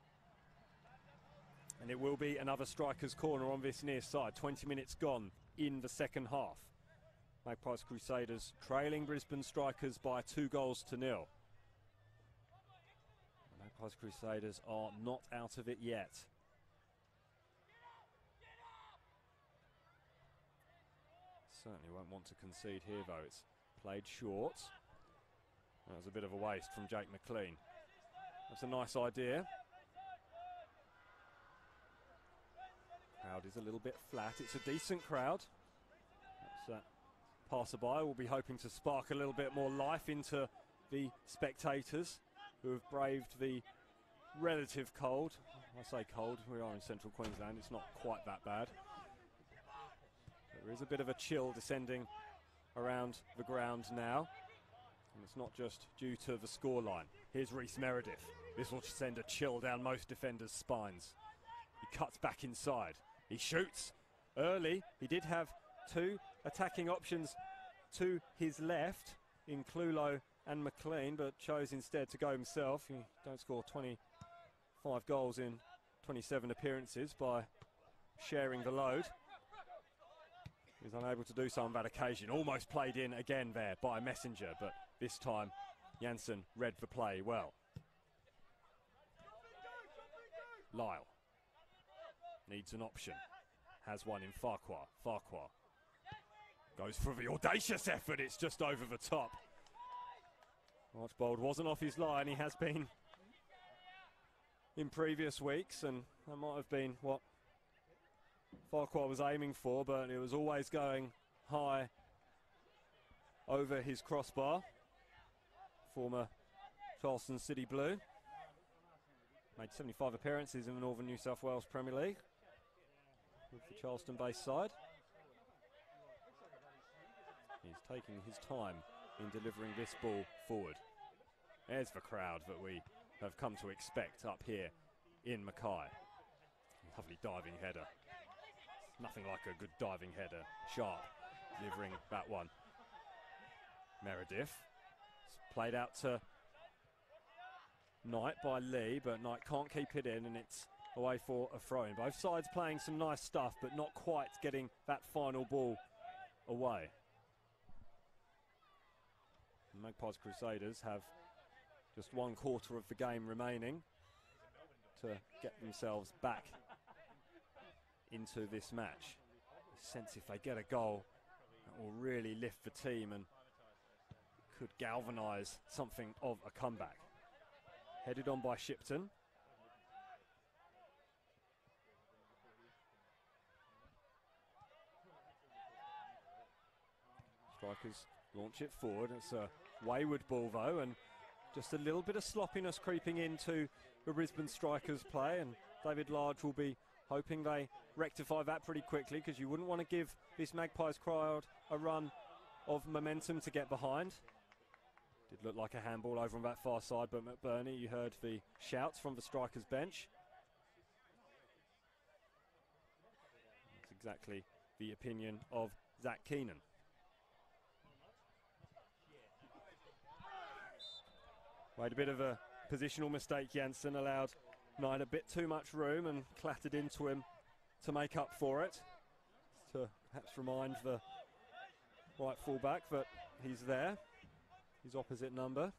Speaker 1: And it will be another striker's corner on this near side. 20 minutes gone in the second half. Magpies Crusaders trailing Brisbane Strikers by 2-0. Magpies Crusaders are not out of it yet. Certainly won't want to concede here though. It's played short. That was a bit of a waste from Jake McLean. That's a nice idea. Crowd is a little bit flat. It's a decent crowd. That passerby will be hoping to spark a little bit more life into the spectators who have braved the relative cold. I say cold, we are in central Queensland, it's not quite that bad. But there is a bit of a chill descending around the ground now, and it's not just due to the scoreline. Here's Reece Meredith. This will send a chill down most defenders' spines. He cuts back inside. He shoots early. He did have two attacking options to his left in Clulo and McLean, but chose instead to go himself. He don't score 25 goals in 27 appearances by sharing the load. He's unable to do so on that occasion. Almost played in again there by Messenger, but this time Janssen read the play well. Lyle needs an option. Has one in Farquhar. Farquhar goes for the audacious effort. It's just over the top. Archbold wasn't off his line. He has been in previous weeks, and that might have been what Farquhar was aiming for, but it was always going high over his crossbar. Former Charleston City Blue. Made 75 appearances in the Northern New South Wales Premier League with the Charleston-based side. He's taking his time in delivering this ball forward. There's the crowd that we have come to expect up here in Mackay. Lovely diving header. Nothing like a good diving header. Sharp delivering that one. Meredith. It's played out to Knight by Lee, but Knight can't keep it in, and it's away for a throw-in. Both sides playing some nice stuff, but not quite getting that final ball away. The Magpies Crusaders have just 1/4 of the game remaining to get themselves back into this match. I sense if they get a goal, that will really lift the team and could galvanise something of a comeback. Headed on by Shipton. Strikers launch it forward. It's a wayward ball though, and just a little bit of sloppiness creeping into the Brisbane Strikers play, and David Large will be hoping they rectify that pretty quickly, because you wouldn't want to give this Magpies crowd a run of momentum to get behind. Did look like a handball over on that far side, but McBurney, you heard the shouts from the strikers' bench. That's exactly the opinion of Zach Keenan. Made a bit of a positional mistake, Janssen, allowed Knight a bit too much room and clattered into him to make up for it. To perhaps remind the right fullback that he's there, his opposite number.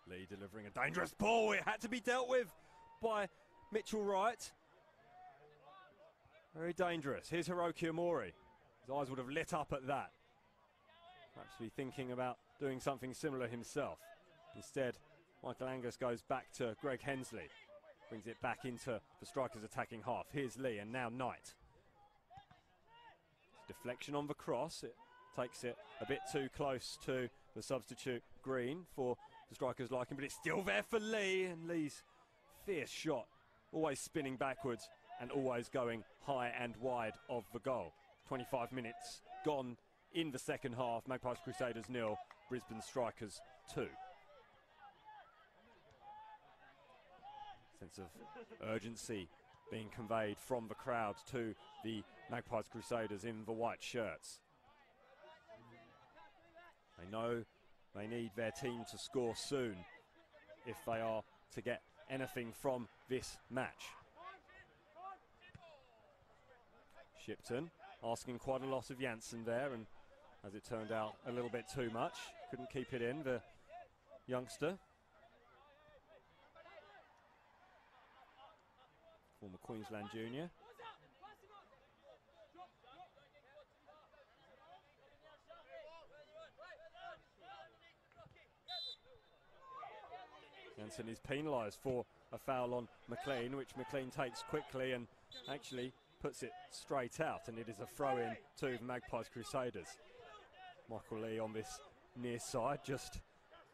Speaker 1: Lee delivering a dangerous ball. It had to be dealt with by Mitchell Wright. Very dangerous. Here's Hiroki Omori. His eyes would have lit up at that. Perhaps be thinking about doing something similar himself. Instead, Michael Angus goes back to Greg Hensley. Brings it back into the strikers' attacking half. Here's Lee and now Knight. Deflection on the cross. It takes it a bit too close to the substitute Green for the strikers' liking, but it's still there for Lee, and Lee's fierce shot, always spinning backwards and always going high and wide of the goal. 25 minutes gone in the second half. Magpies Crusaders 0, Brisbane Strikers 2. Sense of urgency being conveyed from the crowd to the Magpies Crusaders in the white shirts. They know they need their team to score soon if they are to get anything from this match. Shipton asking quite a lot of Janssen there, and as it turned out, a little bit too much. Couldn't keep it in, the youngster. Former Queensland junior. Janssen is penalised for a foul on McLean, which McLean takes quickly and actually puts it straight out, and it is a throw-in to the Magpies Crusaders. Michael Lee on this near side, just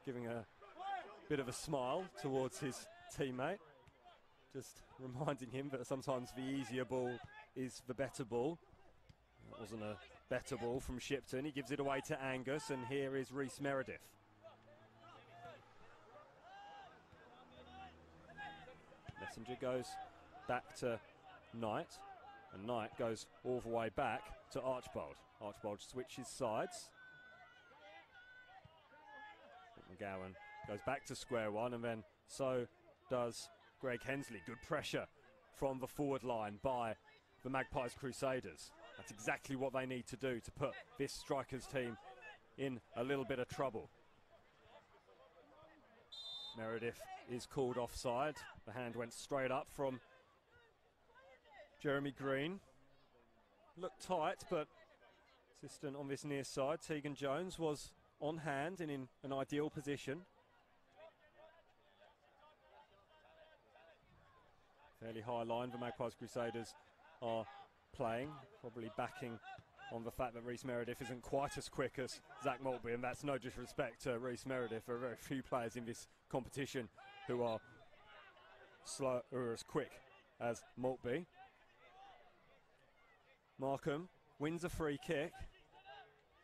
Speaker 1: giving a bit of a smile towards his teammate, just reminding him that sometimes the easier ball is the better ball. That wasn't a better ball from Shipton. He gives it away to Angus, and here is Rhys Meredith. Messenger goes back to Knight, and Knight goes all the way back to Archbold. Archbold switches sides. McGowan goes back to square one, and then so does Greg Hensley. Good pressure from the forward line by the Magpies Crusaders. That's exactly what they need to do to put this strikers team in a little bit of trouble. Meredith is called offside. The hand went straight up from Jeremy Green. Looked tight, but assistant on this near side, Tegan Jones, was on hand and in an ideal position. Fairly high line the Magpies Crusaders are playing, probably backing on the fact that Rhys Meredith isn't quite as quick as Zach Maltby, and that's no disrespect to Rhys Meredith. There are very few players in this competition who are slow or as quick as Maltby. Markham wins a free kick.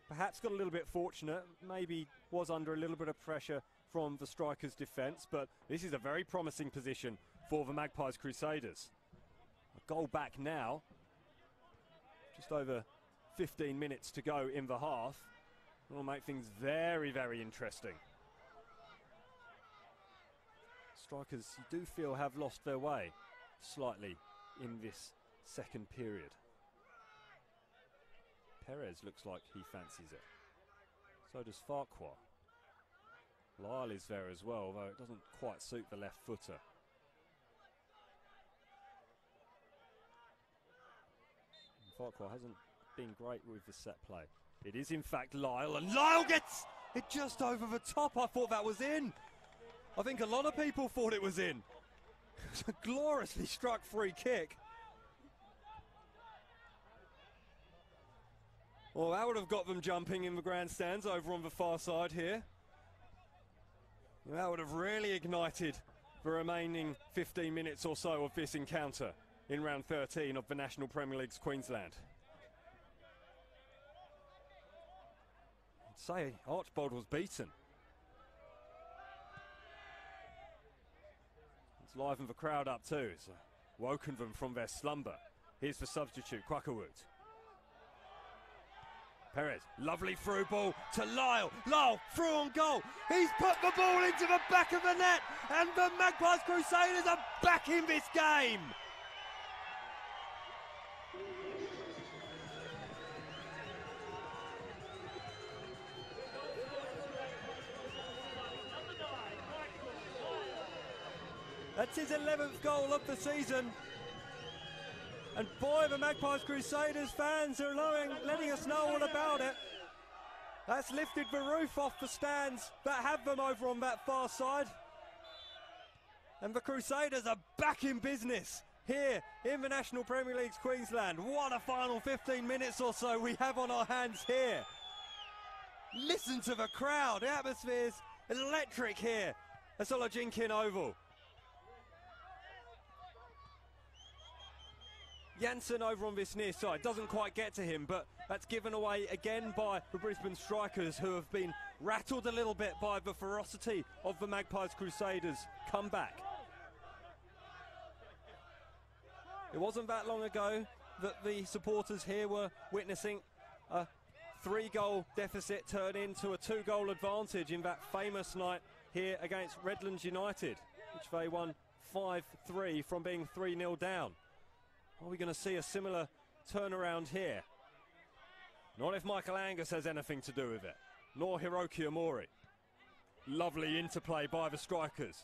Speaker 1: Perhaps got a little bit fortunate, maybe was under a little bit of pressure from the strikers' defence, but this is a very promising position for the Magpies Crusaders. A goal back now, just over 15 minutes to go in the half. Will make things very, very interesting. Strikers, you do feel, have lost their way slightly in this second period. Perez looks like he fancies it. So does Farquhar. Lyle is there as well, though it doesn't quite suit the left footer. And Farquhar hasn't been great with the set play. It is in fact Lyle, and Lyle gets it just over the top. I thought that was in. I think a lot of people thought it was in. It's a gloriously struck free kick. Well, that would have got them jumping in the grandstands over on the far side here. That would have really ignited the remaining 15 minutes or so of this encounter in round 13 of the National Premier League's Queensland. say, Archbold was beaten. It's livened the crowd up too. It's woken them from their slumber. Here's the substitute, Quackerwood. Perez, lovely through ball to Lyle. Lyle, through on goal. He's put the ball into the back of the net, and the Magpies Crusaders are back in this game. That's his 11th goal of the season. And boy, the Magpies Crusaders fans are letting us know all about it. That's lifted the roof off the stands that have them over on that far side. And the Crusaders are back in business here in the National Premier League's Queensland. What a final 15 minutes or so we have on our hands here. Listen to the crowd. The atmosphere is electric here at Solojinkin Oval. Janssen over on this near side, doesn't quite get to him, but that's given away again by the Brisbane Strikers, who have been rattled a little bit by the ferocity of the Magpies Crusaders comeback. It wasn't that long ago that the supporters here were witnessing a 3-goal deficit turn into a 2-goal advantage in that famous night here against Redlands United, which they won 5-3 from being 3-0 down. Are we going to see a similar turnaround here? Not if Michael Angus has anything to do with it, nor Hiroki Omori. Lovely interplay by the strikers,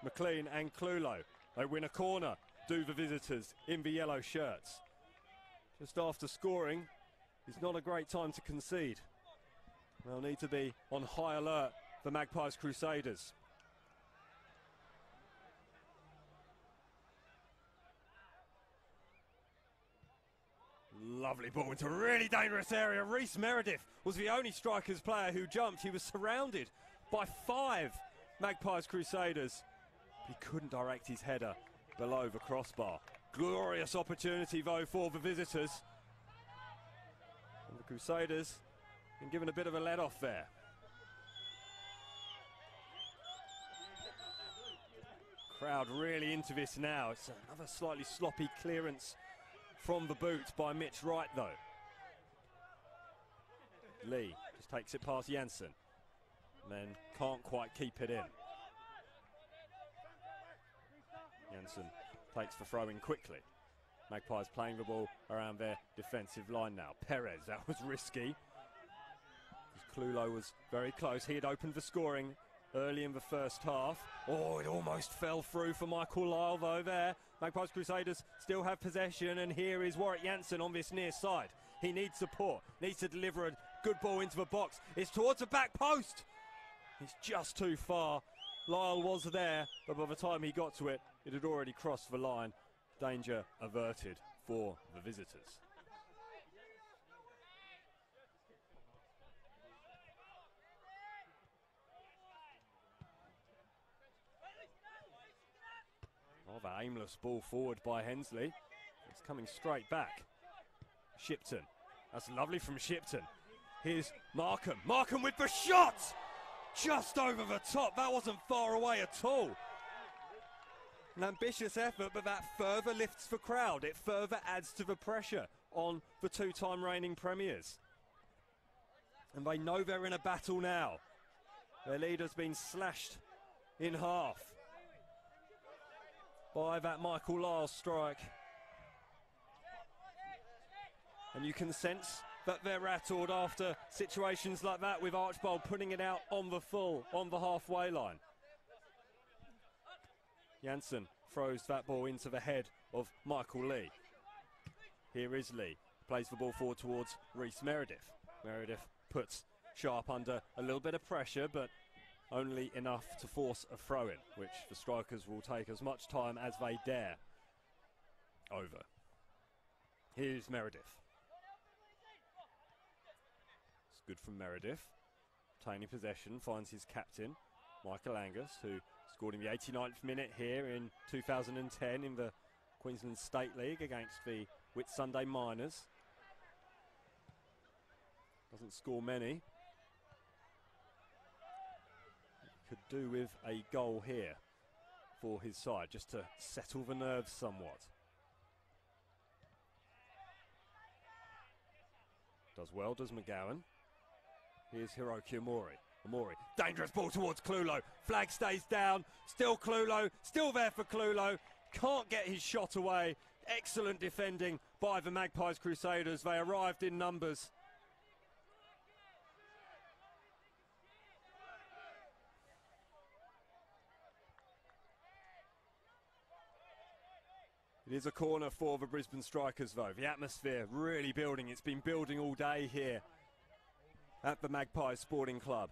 Speaker 1: McLean and Clulo. They win a corner, do the visitors in the yellow shirts. Just after scoring, it's not a great time to concede. They'll need to be on high alert, the Magpies Crusaders. Lovely ball into a really dangerous area. Reece Meredith was the only Strikers player who jumped. He was surrounded by 5 Magpies Crusaders. He couldn't direct his header below the crossbar. Glorious opportunity though for the visitors. And the Crusaders been given a bit of a let off there. Crowd really into this now. It's another slightly sloppy clearance from the boot by Mitch Wright though. Lee just takes it past Janssen, then can't quite keep it in. Janssen takes the throw in quickly. Magpies playing the ball around their defensive line now. Perez, that was risky. Clulo was very close. He had opened the scoring early in the first half. Oh, it almost fell through for Michael Lyle though there. Magpies Crusaders still have possession, and here is Warwick Janssen on this near side. He needs support, needs to deliver a good ball into the box. It's towards the back post. He's just too far. Lyle was there, but by the time he got to it, it had already crossed the line. Danger averted for the visitors. Oh, that aimless ball forward by Hensley. It's coming straight back. Shipton. That's lovely from Shipton. Here's Markham. Markham with the shot! Just over the top. That wasn't far away at all. An ambitious effort, but that further lifts the crowd. It further adds to the pressure on the 2-time reigning premiers. And they know they're in a battle now. Their leader's been slashed in half by that Michael Lyle strike. And you can sense that they're rattled after situations like that, with Archbold putting it out on the full, on the halfway line. Janssen throws that ball into the head of Michael Lee. Here is Lee, plays the ball forward towards Reece Meredith. Meredith puts Sharp under a little bit of pressure, but only enough to force a throw-in, which the Strikers will take as much time as they dare over. Here's Meredith. It's good from Meredith. Obtaining possession, finds his captain, Michael Angus, who scored in the 89th minute here in 2010 in the Queensland State League against the Whitsunday Miners. Doesn't score many. Could do with a goal here for his side, just to settle the nerves somewhat. Does well, does McGowan. Here's Hiroki Omori. Omori, dangerous ball towards Clulo. Flag stays down, still Clulo, still there for Clulo. Can't get his shot away. Excellent defending by the Magpies Crusaders. They arrived in numbers. It is a corner for the Brisbane Strikers though. The atmosphere really building. It's been building all day here at the Magpies Sporting Club.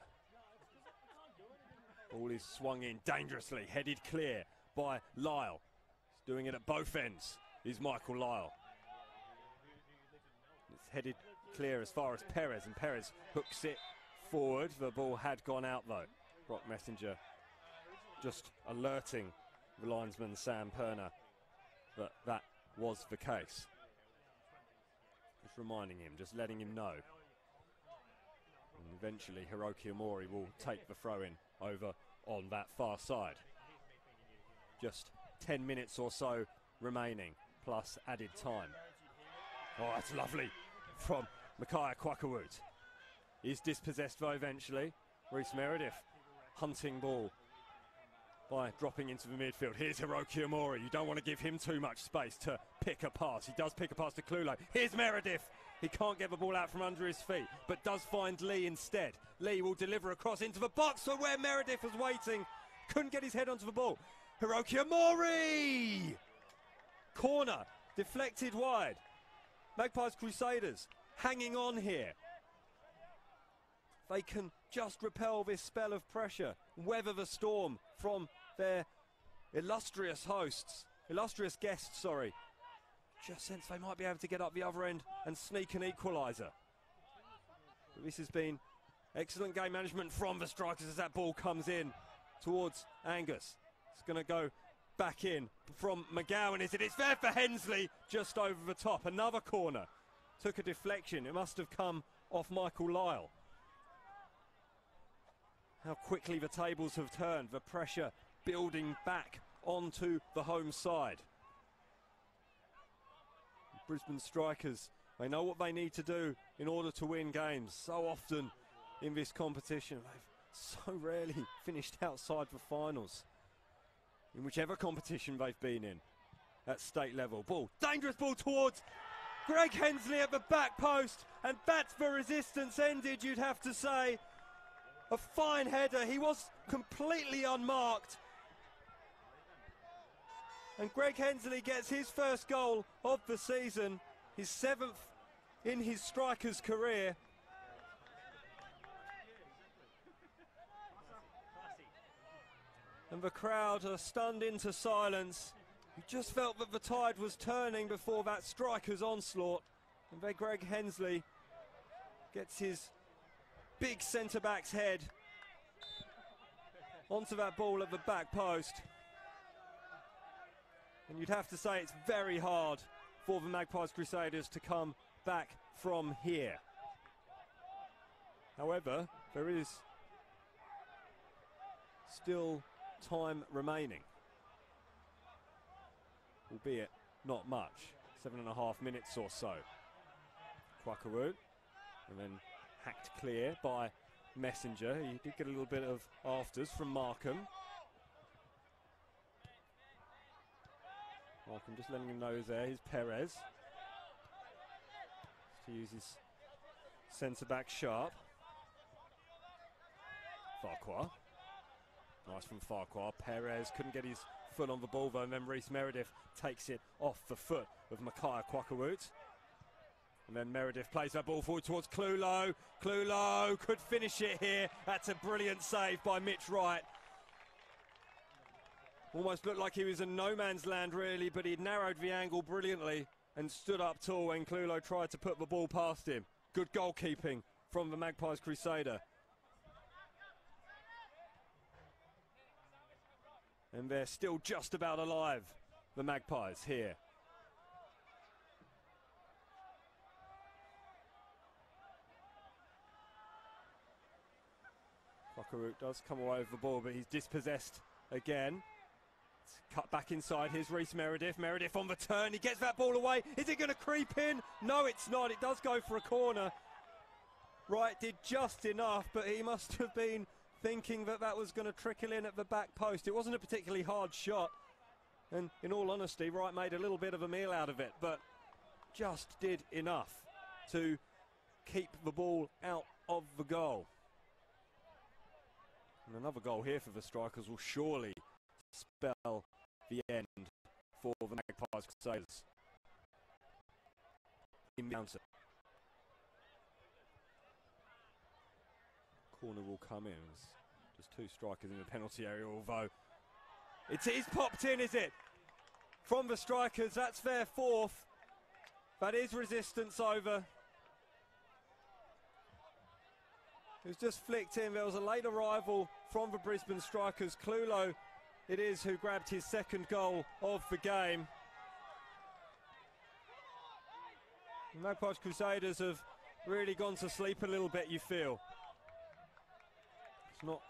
Speaker 1: Ball is swung in dangerously, headed clear by Lyle. He's doing it at both ends, is Michael Lyle. It's headed clear as far as Perez, and Perez hooks it forward. The ball had gone out though. Brock Messenger just alerting the linesman Sam Perner that that was the case. Just reminding him, just letting him know. And eventually Hiroki Omori will take the throw-in over on that far side. Just 10 minutes or so remaining, plus added time. Oh, that's lovely from Micaiah Kwakawut. He's dispossessed though eventually. Reece Meredith hunting ball by dropping into the midfield. Here's Hiroki Omori. You don't want to give him too much space to pick a pass. He does pick a pass to Clulo. Here's Meredith. He can't get the ball out from under his feet, but does find Lee instead. Lee will deliver across into the box for where Meredith was waiting. Couldn't get his head onto the ball. Hiroki Omori! Corner, deflected wide. Magpies Crusaders hanging on here. They can just repel this spell of pressure, weather the storm from their illustrious guests, sorry. Just sense they might be able to get up the other end and sneak an equaliser. But this has been excellent game management from the Strikers as that ball comes in towards Angus. It's going to go back in from McGowan, is it? It's there for Hensley, just over the top. Another corner. Took a deflection. It must have come off Michael Lyle. How quickly the tables have turned. The pressure building back onto the home side. Brisbane Strikers, they know what they need to do in order to win games. So often in this competition, they've so rarely finished outside the finals. In whichever competition they've been in at state level. Ball, dangerous ball towards Greg Hensley at the back post, and that's the resistance ended, you'd have to say. A fine header, he was completely unmarked. And Greg Hensley gets his first goal of the season, his 7th in his Strikers career. And the crowd are stunned into silence. You just felt that the tide was turning before that Strikers onslaught. And then Greg Hensley gets his big centre-back's head onto that ball at the back post. And you'd have to say it's very hard for the Magpies Crusaders to come back from here. However, there is still time remaining, albeit not much. 7.5 minutes or so. Kwakawut, and then hacked clear by Messenger. He did get a little bit of afters from Markham. Markham just letting him know he's there. Here's Perez. To use his centre-back sharp. Farquhar. Nice from Farquhar. Perez couldn't get his foot on the ball though, and then Reece Meredith takes it off the foot of Micaiah Kwakawut. And then Meredith plays that ball forward towards Clulo. Clulo could finish it here. That's a brilliant save by Mitch Wright. Almost looked like he was in no man's land really, but he narrowed the angle brilliantly and stood up tall when Clulo tried to put the ball past him. Good goalkeeping from the Magpies Crusader. And they're still just about alive, the Magpies here. Buckaroo does come away with the ball, but he's dispossessed again. It's cut back inside. Here's Reece Meredith. Meredith on the turn. He gets that ball away. Is it going to creep in? No, it's not. It does go for a corner. Wright did just enough, but he must have been thinking that that was going to trickle in at the back post. It wasn't a particularly hard shot. And in all honesty, Wright made a little bit of a meal out of it, but just did enough to keep the ball out of the goal. And another goal here for the Strikers will surely spell the end for the Magpies Crusaders. In the counter. Corner will come in. Just two strikers in the penalty area, although it is popped in, is it? From the Strikers, that's their fourth. That is resistance over. It was just flicked in. There was a late arrival from the Brisbane Strikers. Clulo, it is, who grabbed his second goal of the game. The Magpies Crusaders have really gone to sleep a little bit, you feel. It's not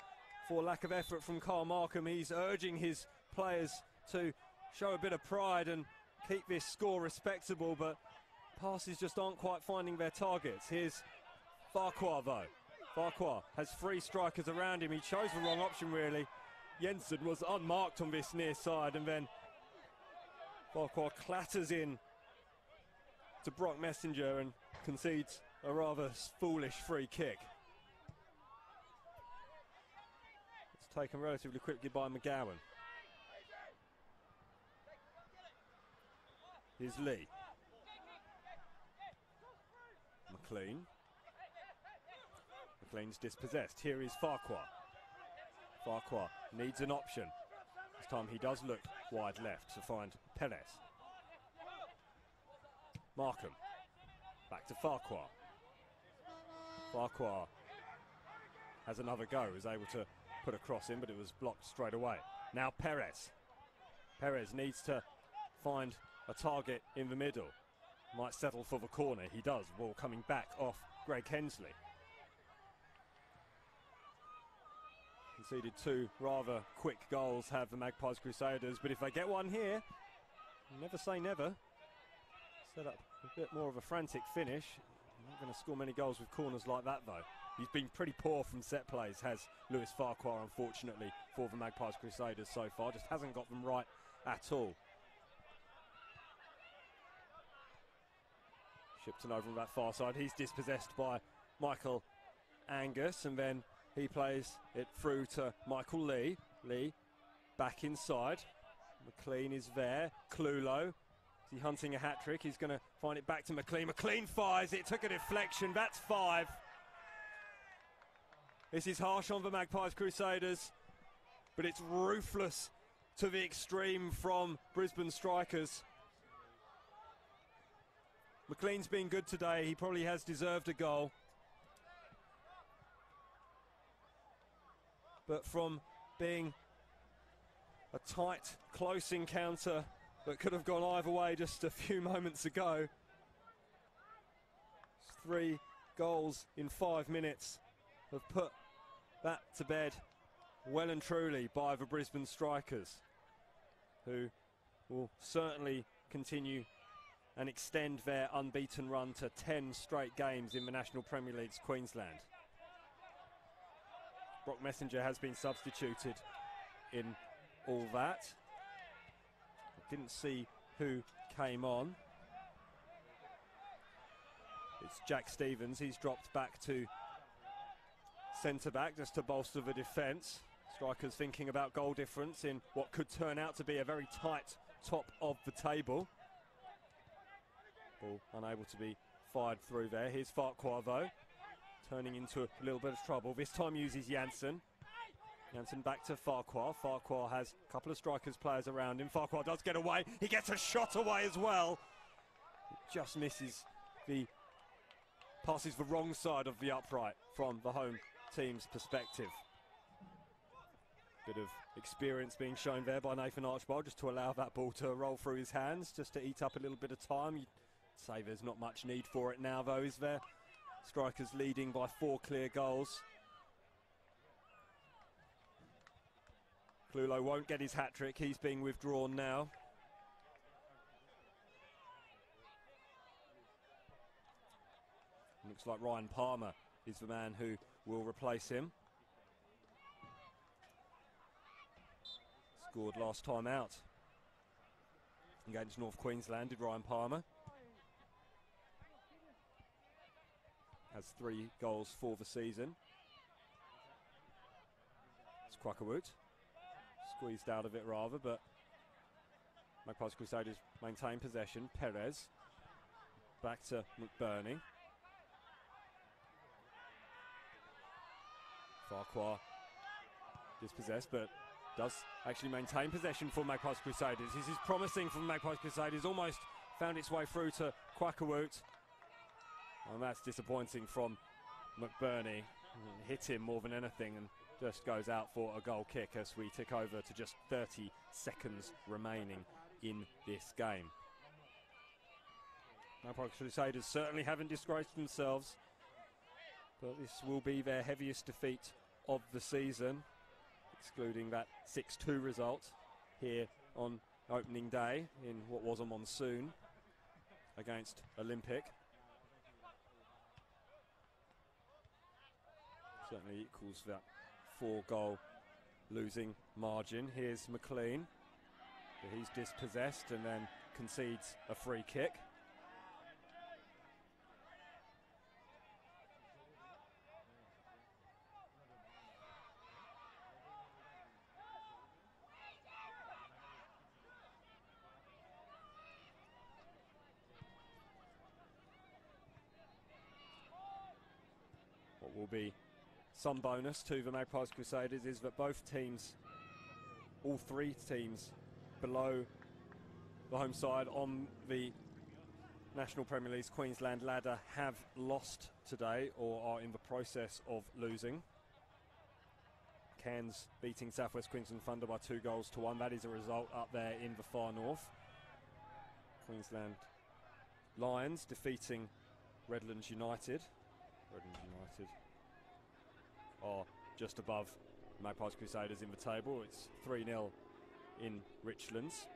Speaker 1: for lack of effort from Carl Markham. He's urging his players to show a bit of pride and keep this score respectable, but passes just aren't quite finding their targets. Here's Farquhar though. Farquhar has three strikers around him. He chose the wrong option really. Jensen was unmarked on this near side, and then Farquhar clatters in to Brock Messenger and concedes a rather foolish free kick. It's taken relatively quickly by McGowan. Here's Lee. McLean. McLean's dispossessed. Here is Farquhar. Farquhar needs an option. This time he does look wide left to find Perez. Markham. Back to Farquhar. Farquhar has another go. Is able to put a cross in, but it was blocked straight away. Now Perez. Perez needs to find a target in the middle. Might settle for the corner. He does. Ball coming back off Greg Hensley. Conceded two rather quick goals have the Magpies Crusaders, but if they get one here, never say never. Set up a bit more of a frantic finish. Not going to score many goals with corners like that though. He's been pretty poor from set plays, has Lewis Farquhar, unfortunately, for the Magpies Crusaders so far. Just hasn't got them right at all. Shipton over on that far side. He's dispossessed by Michael Angus, and then he plays it through to Michael Lee. Lee back inside. McLean is there. Clulo. Is he hunting a hat-trick? He's going to find it back to McLean. McLean fires it. Took a deflection. That's 5. This is harsh on the Magpies Crusaders, but it's ruthless to the extreme from Brisbane Strikers. McLean's been good today. He probably has deserved a goal. But from being a tight, close encounter that could have gone either way just a few moments ago, 3 goals in 5 minutes have put that to bed well and truly by the Brisbane Strikers, who will certainly continue and extend their unbeaten run to 10 straight games in the National Premier League's Queensland. Brock Messenger has been substituted in all that. Didn't see who came on. It's Jack Stevens. He's dropped back to centre-back just to bolster the defence. Strikers thinking about goal difference in what could turn out to be a very tight top of the table. Ball unable to be fired through there. Here's Farquhar though, turning into a little bit of trouble. This time uses Jansen. Jansen back to Farquhar. Farquhar has a couple of Strikers players around him. Farquhar does get away. He gets a shot away as well. It just misses passes the wrong side of the upright from the home team's perspective. Bit of experience being shown there by Nathan Archibald just to allow that ball to roll through his hands, just to eat up a little bit of time. You'd say there's not much need for it now though, is there? Strikers leading by 4 clear goals. Clulo won't get his hat-trick. He's being withdrawn now. Looks like Ryan Palmer is the man who will replace him. Scored last time out against North Queensland, did Ryan Palmer. Has 3 goals for the season. It's Quackerwood. Squeezed out of it rather, but Magpies Crusaders maintain possession. Perez back to McBurney. Farquhar dispossessed, but does actually maintain possession for Magpies Crusaders. This is promising from Magpies Crusaders. Almost found its way through to Quackerwood. And that's disappointing from McBurney. Hit him more than anything and just goes out for a goal kick as we tick over to just 30 seconds remaining in this game. Magpies Crusaders certainly haven't disgraced themselves, but this will be their heaviest defeat of the season, excluding that 6-2 result here on opening day in what was a monsoon against Olympic. Certainly equals that 4-goal losing margin. Here's McLean. He's dispossessed and then concedes a free kick. What will be some bonus to the Magpies Crusaders is that both teams, all 3 teams below the home side on the National Premier League's Queensland ladder have lost today or are in the process of losing. Cairns beating South West Queensland Thunder by 2-1. That is a result up there in the far north. Queensland Lions defeating Redlands United. Redlands United are just above Magpies Crusaders in the table. It's 3-0 in Richlands.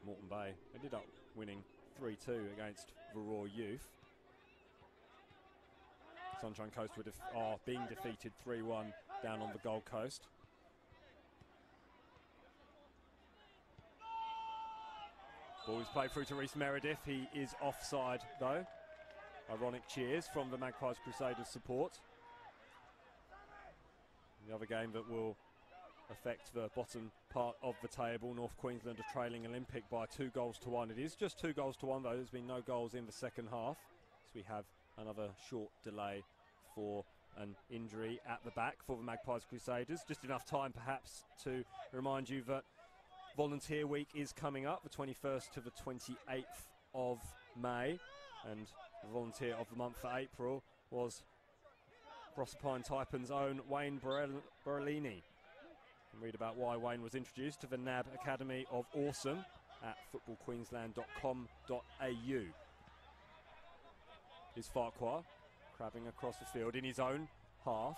Speaker 1: Moreton Bay ended up winning 3-2 against the Raw Youth. Sunshine Coast are being defeated 3-1 down on the Gold Coast. Ball is played through to Reece Meredith. He is offside though. Ironic cheers from the Magpies Crusaders support. The other game that will affect the bottom part of the table, North Queensland are trailing Olympic by 2-1. It is just 2-1 though. There's been no goals in the second half. So we have another short delay for an injury at the back for the Magpies Crusaders. Just enough time perhaps to remind you that Volunteer Week is coming up, the 21st to the 28th of May. And the volunteer of the month for April was Proserpine Taipan's own Wayne Berolini. And read about why Wayne was introduced to the NAB Academy of Awesome at footballqueensland.com.au. Is Farquhar crabbing across the field in his own half.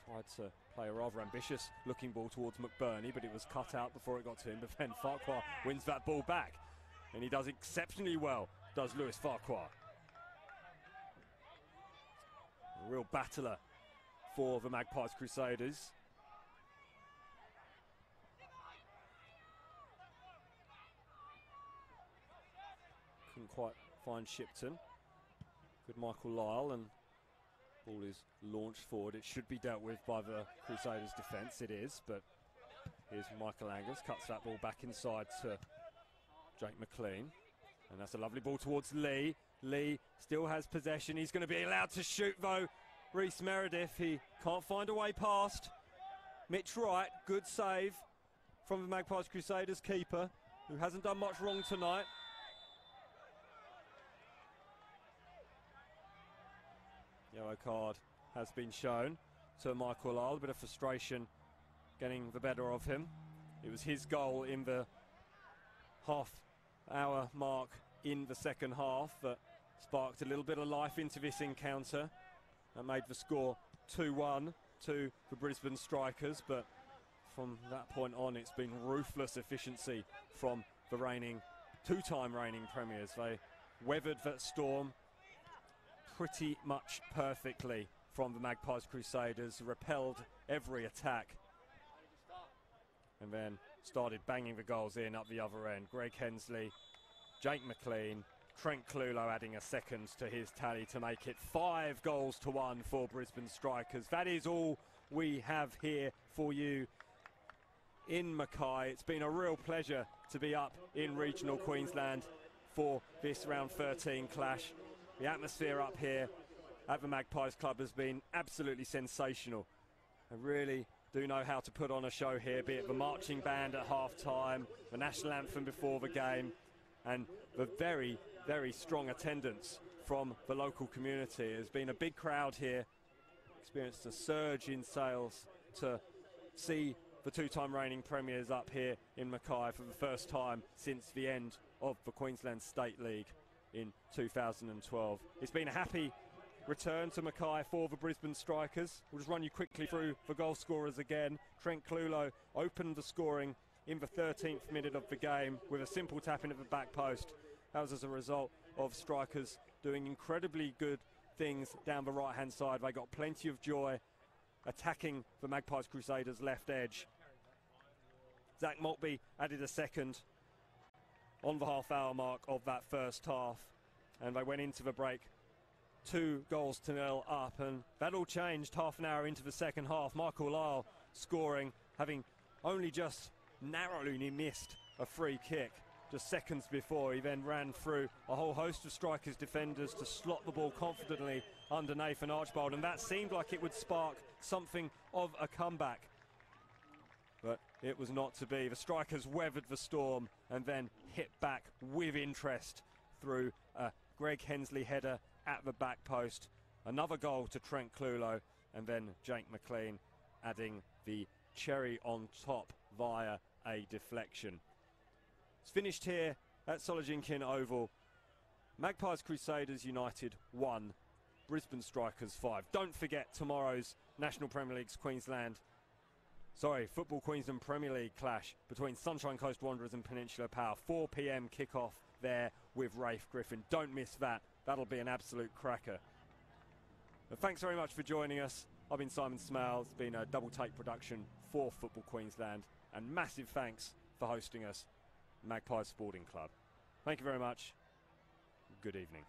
Speaker 1: Tried to play a rather ambitious looking ball towards McBurney, but it was cut out before it got to him. But then Farquhar wins that ball back, and he does exceptionally well, does Lewis Farquhar. A real battler for the Magpies Crusaders. Couldn't quite find Shipton. Good Michael Lyle, and ball is launched forward. It should be dealt with by the Crusaders defence. It is, but here's Michael Angus, cuts that ball back inside to Jake McLean. And that's a lovely ball towards Lee. Lee still has possession. He's going to be allowed to shoot though. Reece Meredith, he can't find a way past. Mitch Wright, good save from the Magpies Crusaders keeper, who hasn't done much wrong tonight. Yellow card has been shown to Michael Lyle. A bit of frustration getting the better of him. It was his goal in the half-hour mark in the second half that sparked a little bit of life into this encounter. That made the score 2-1 to the Brisbane Strikers, but from that point on, it's been ruthless efficiency from the two-time reigning premiers. They weathered that storm pretty much perfectly from the Magpies Crusaders, repelled every attack, and then started banging the goals in up the other end. Greg Hensley, Jake McLean, Trent Clulo adding a second to his tally to make it 5-1 for Brisbane Strikers. That is all we have here for you in Mackay. It's been a real pleasure to be up in regional Queensland for this round 13 clash. The atmosphere up here at the Magpies Club has been absolutely sensational. I really do know how to put on a show here, be it the marching band at half-time, the national anthem before the game, and the very, very strong attendance from the local community. There's been a big crowd here, experienced a surge in sales to see the two-time reigning premiers up here in Mackay for the first time since the end of the Queensland State League in 2012. It's been a happy return to Mackay for the Brisbane Strikers. We'll just run you quickly through the goal scorers again. Trent Clulo opened the scoring in the 13th minute of the game with a simple tap into the back post. That was as a result of Strikers doing incredibly good things down the right-hand side. They got plenty of joy attacking the Magpies Crusaders' left edge. Zach Maltby added a second on the half-hour mark of that first half, and they went into the break 2-0 up, and that all changed half an hour into the second half. Michael Lyle scoring, having only just narrowly missed a free kick just seconds before. He then ran through a whole host of Strikers defenders to slot the ball confidently under Nathan Archbold, and that seemed like it would spark something of a comeback, but it was not to be. The Strikers weathered the storm and then hit back with interest through a Greg Hensley header at the back post. Another goal to Trent Clulo, and then Jake McLean adding the cherry on top via a deflection. It's finished here at Solojinkin Oval. Magpies Crusaders United 1, Brisbane Strikers 5. Don't forget tomorrow's National Premier League's Football Queensland Premier League clash between Sunshine Coast Wanderers and Peninsula Power. 4 p.m. kickoff there with Rafe Griffin. Don't miss that. That'll be an absolute cracker. But thanks very much for joining us. I've been Simon Smale. It's been a double take production for Football Queensland, and massive thanks for hosting us, Magpies Sporting Club. Thank you very much. Good evening.